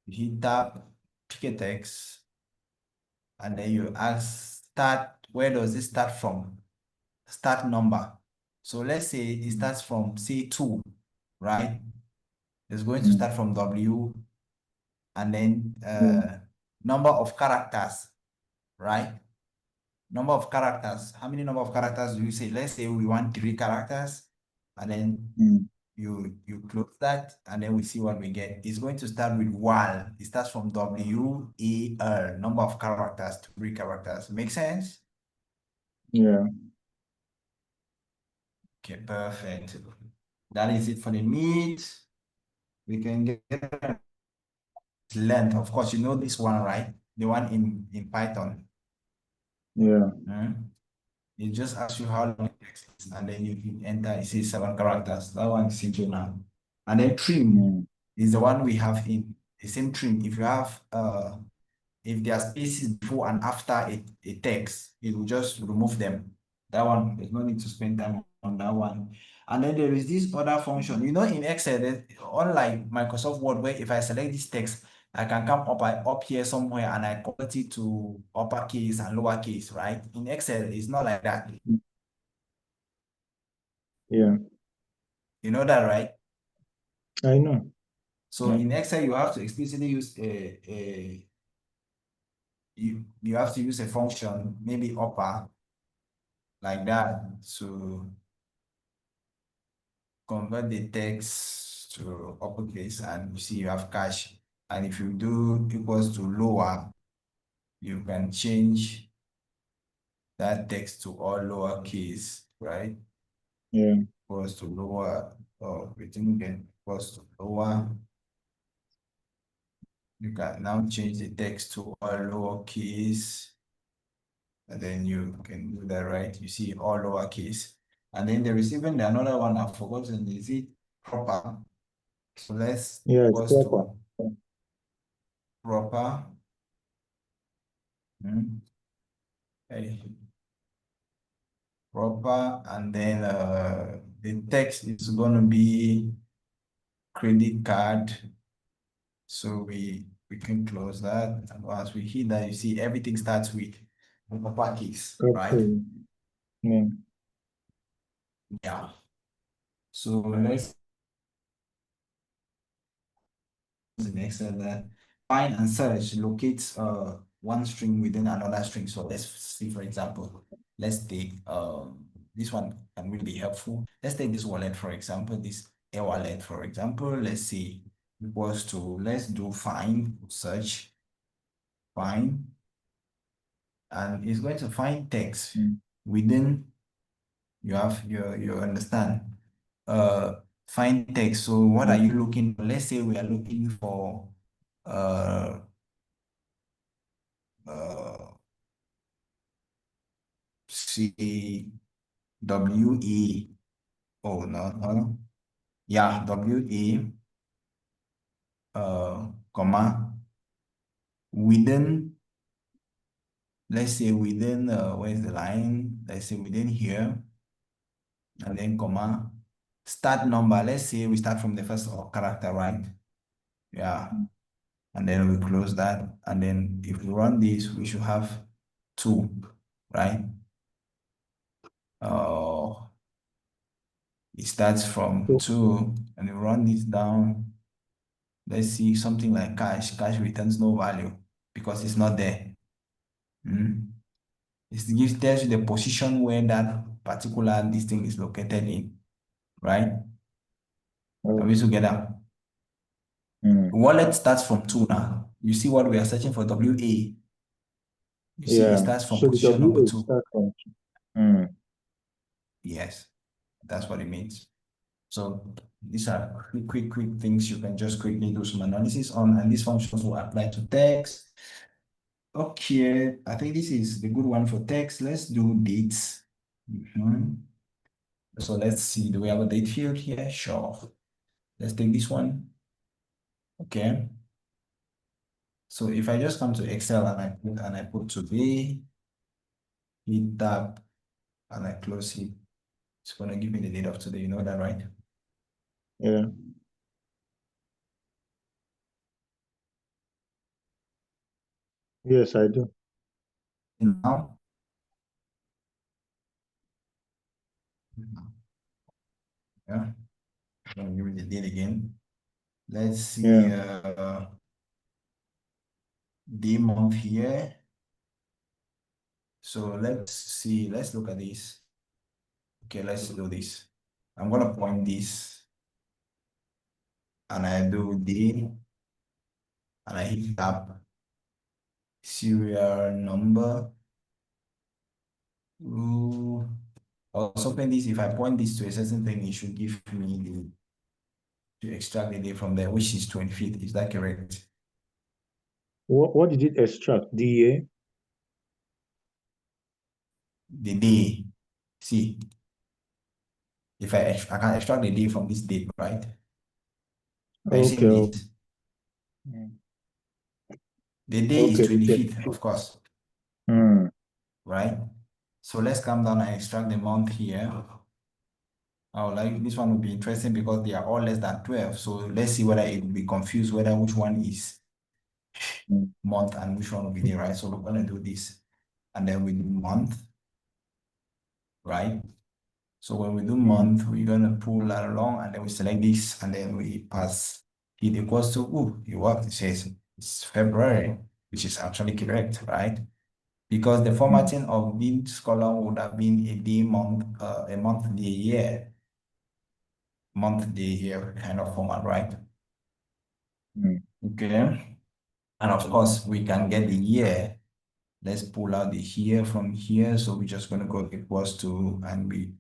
You hit tab, pick a text, and then you ask start. Where does it start from? Start number. So let's say it starts from say 2, right? It's going to start from W, and then number of characters, right? Number of characters. How many number of characters do you say? Let's say we want 3 characters, and then you close that, and then we see what we get. It's going to start with WAL. It starts from WAL, number of characters, 3 characters. Make sense? Yeah. Okay, perfect. That is it for the meat. We can get length. Of course, you know this one, right? The one in Python. Yeah. It just asks you how long it takes, and then you enter, it says 7 characters. That one is simple now. And then trim is the one we have in the same trim. If you have if there are spaces before and after a text, it will just remove them. That one, there's no need to spend time on that one. And then there is this other function. You know, in Excel, unlike Microsoft Word, where if I select this text, I can come up here somewhere and I convert it to uppercase and lowercase, right? In Excel, it's not like that. Yeah. You know that, right? I know. So in Excel, you have to explicitly use you have to use a function, maybe upper, like that, to convert the text to uppercase, and you see you have cash. And if you do equals to lower, you can change that text to all lowercase, right? Yeah. Equals to lower, or written again, equals to lower. You can now change the text to all lowercase, and then you can do that, right? You see all lowercase. And then there is even another one I've forgotten. Is it proper? So let's Yeah, it's equals proper. to proper. Okay. Proper, and then the text is going to be credit card. So we can close that. And once we hit that, you see everything starts with uppercase, right? Okay. Yeah. Yeah. So let's the next that find and search locates one string within another string. So let's see, for example, let's take this one can really be helpful. Let's take this wallet, for example, this a wallet, for example. Let's see, equals to, let's do find search find, and it's going to find text within, you understand, find text. So what are you looking for? Let's say we are looking for uh C W E, oh no, yeah, W E comma, within, let's say within, where's the line? Let's say within here, and then comma, start number. Let's say we start from the first character, right? Yeah. And then we close that. And then if we run this, we should have 2, right? It starts from 2, and we run this down. Let's see something like cash. Cash returns no value because it's not there. It tells you the position where that particular this thing is located in, right? Are we together? Wallet starts from 2 now. You see what we are searching for, WA. You see it starts from So the position number WA 2. starts from Yes, that's what it means. So these are quick things you can just quickly do some analysis on, and these functions will apply to text. Okay, I think this is the good one for text. Let's do dates. So let's see, do we have a date field here? Sure. Let's take this one. Okay. So if I just come to Excel and I put today, hit tab, and I close it, it's gonna give me the date of today. You know that, right? Yeah. Yes, I do. Now, yeah, I'm gonna give it the date again. Let's see, the month here. So let's see, let's look at this. Okay, let's do this. I'm gonna point this, and I do D, and I hit tab, serial number. Ooh. Also open this. If I point this to a certain thing, it should give me to extract the day from there, which is 25th. Is that correct? What did it extract? DA? The day. See, if I can extract the day from this date, right? Are you seeing Okay. this? The day is Okay. 25th, of course, Hmm. right? So let's come down and extract the month here. Oh, like this one will be interesting because they are all less than 12. So let's see whether it will be confused whether which one is month and which one will be day, right? So we're gonna do this, and then we do month, right? So when we do month, we're gonna pull that along, and then we select this, and then we pass it equals to, ooh, it worked. It says it's February, which is actually correct, right? Because the formatting of this column would have been a day, month, a month, day, year, month, day, year kind of format, right? Okay. And of course, we can get the year. Let's pull out the year from here. So we're just going to go equals to, and we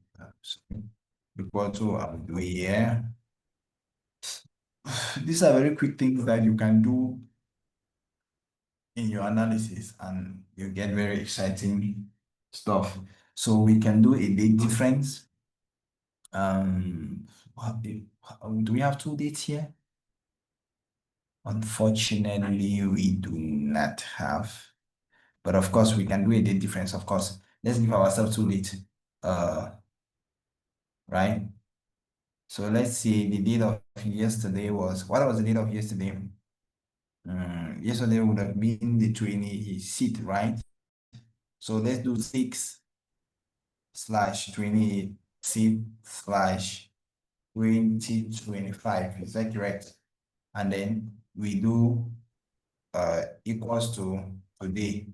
equal to do a year. These are very quick things that you can do in your analysis, and you get very exciting stuff. So we can do a date difference. Do we have 2 dates here? Unfortunately, we do not have. But of course, we can do a date difference, of course. Let's give ourselves 2 dates. Right? So let's see, the date of yesterday was, what was the date of yesterday? Yesterday would have been the 26th, right? So let's do 6/26/2025. Is that correct? And then we do equals to today.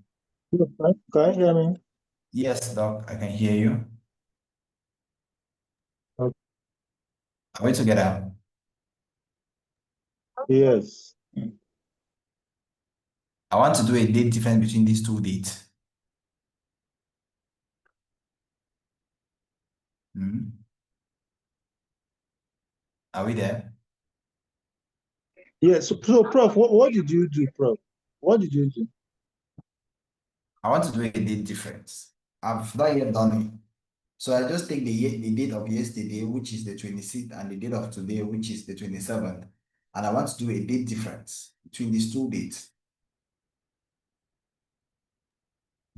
Can you hear me? Yes, Doc, I can hear you. Okay. Are we together? Yes. I want to do a date difference between these 2 dates. Are we there? Yes. So Prof, what did you do, Prof? What did you do? I want to do a date difference. I've not yet done it. So I just take the date of yesterday, which is the 26th, and the date of today, which is the 27th. and I want to do a date difference between these two dates.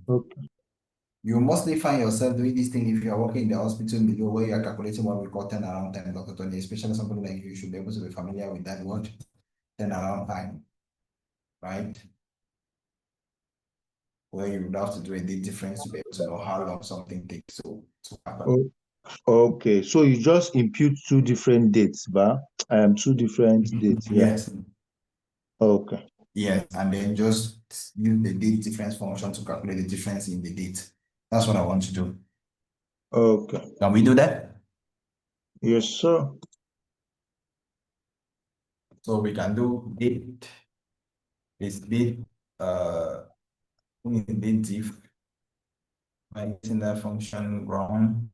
Okay. You mostly find yourself doing this thing if you are working in the hospital below where you are calculating what we call turnaround time, Dr. Tony, especially somebody like you should be able to be familiar with that word, turnaround time, right? Where you would have to do a date difference to be able to know how long something takes to happen. Okay, so you just impute two different dates, but two different dates. Yeah. Yes. Okay. Yes, and then just use the date difference function to calculate the difference in the date. That's what I want to do. Okay. Can we do that? Yes, sir. So we can do date is date date diff by using that function ground.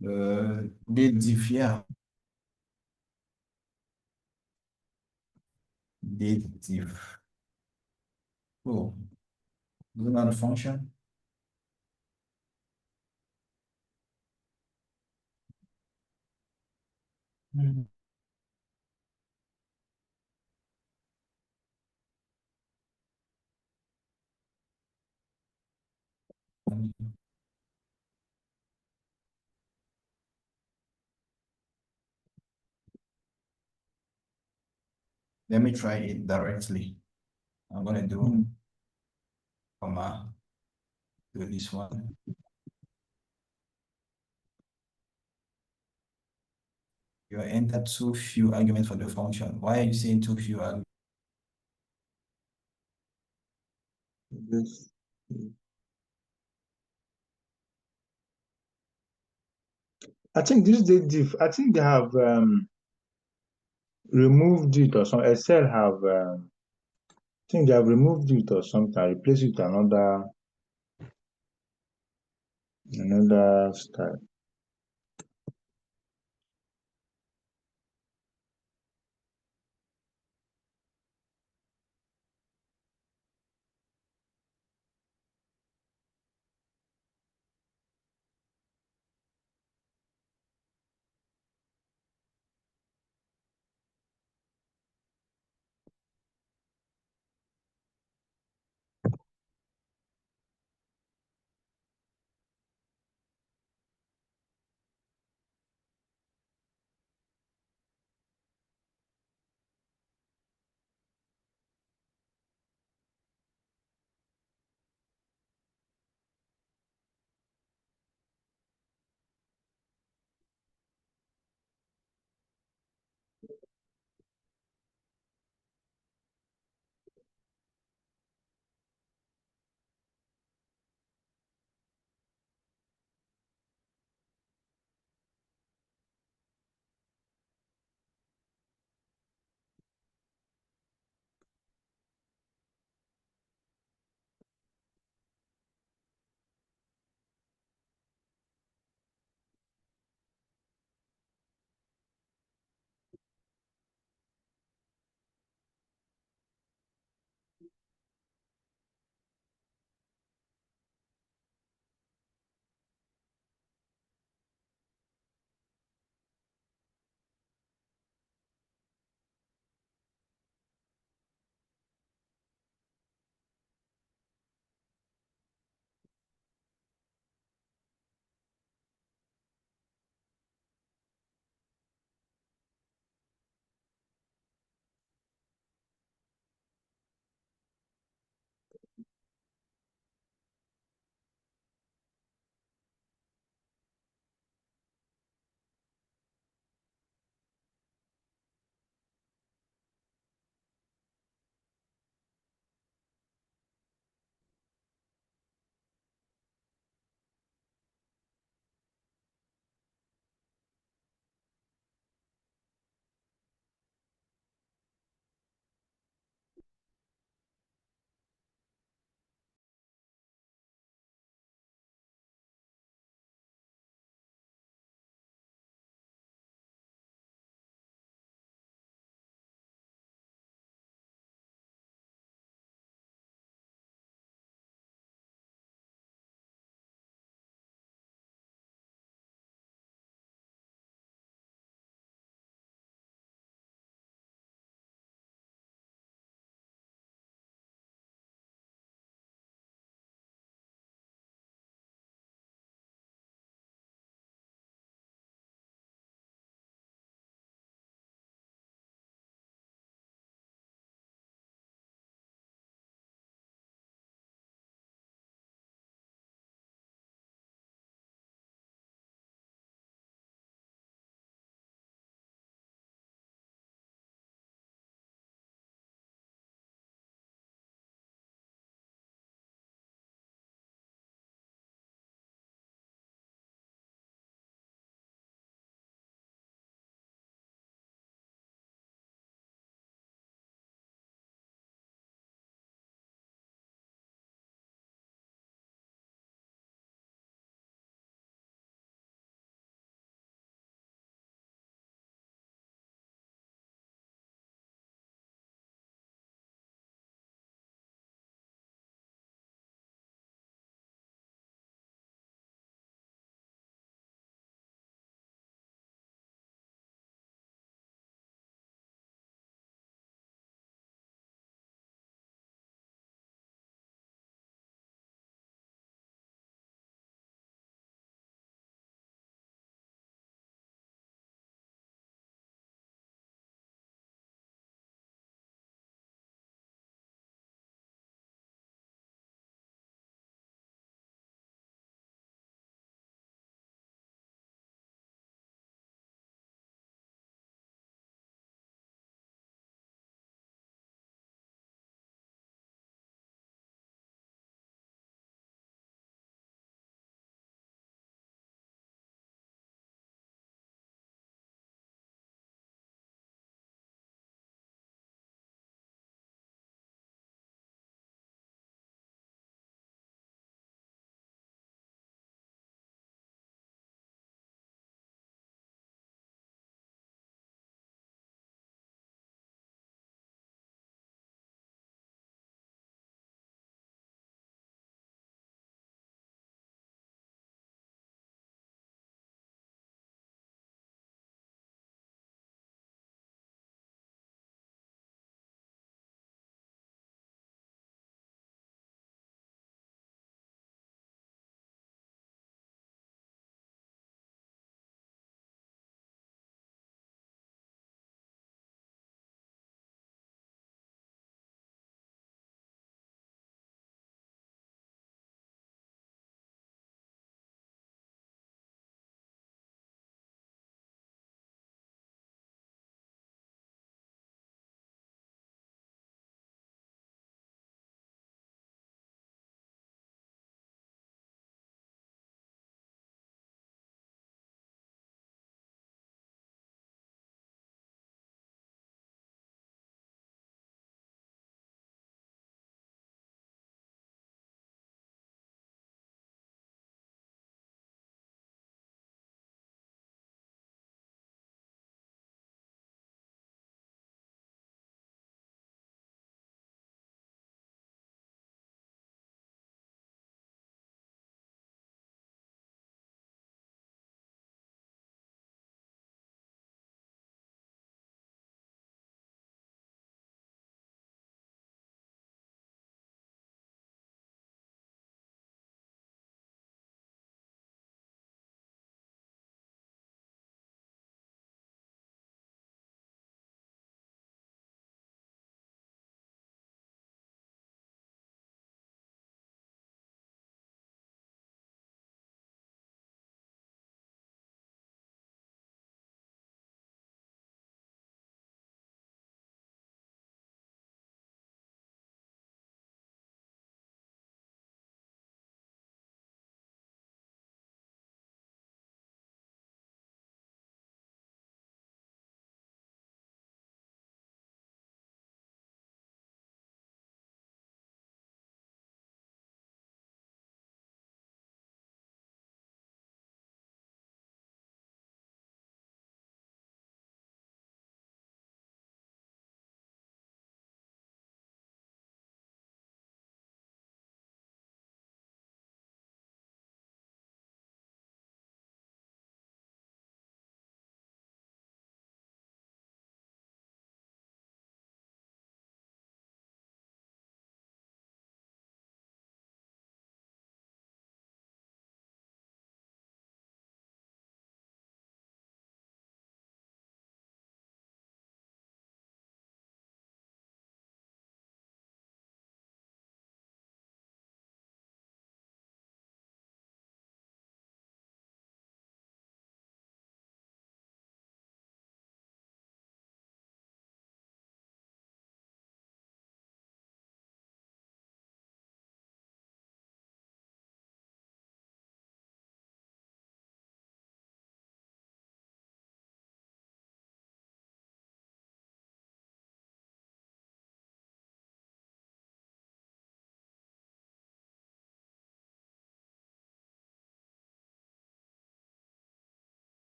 Date diff, yeah. Date diff. Cool. Do not a function. Let me try it directly. I'm gonna do comma, do this one. You entered too few arguments for the function. Why are you saying too few arguments? This. I think this date diff. I think they have removed it or some Excel have. I think they have removed it or something. Replaced it with another style.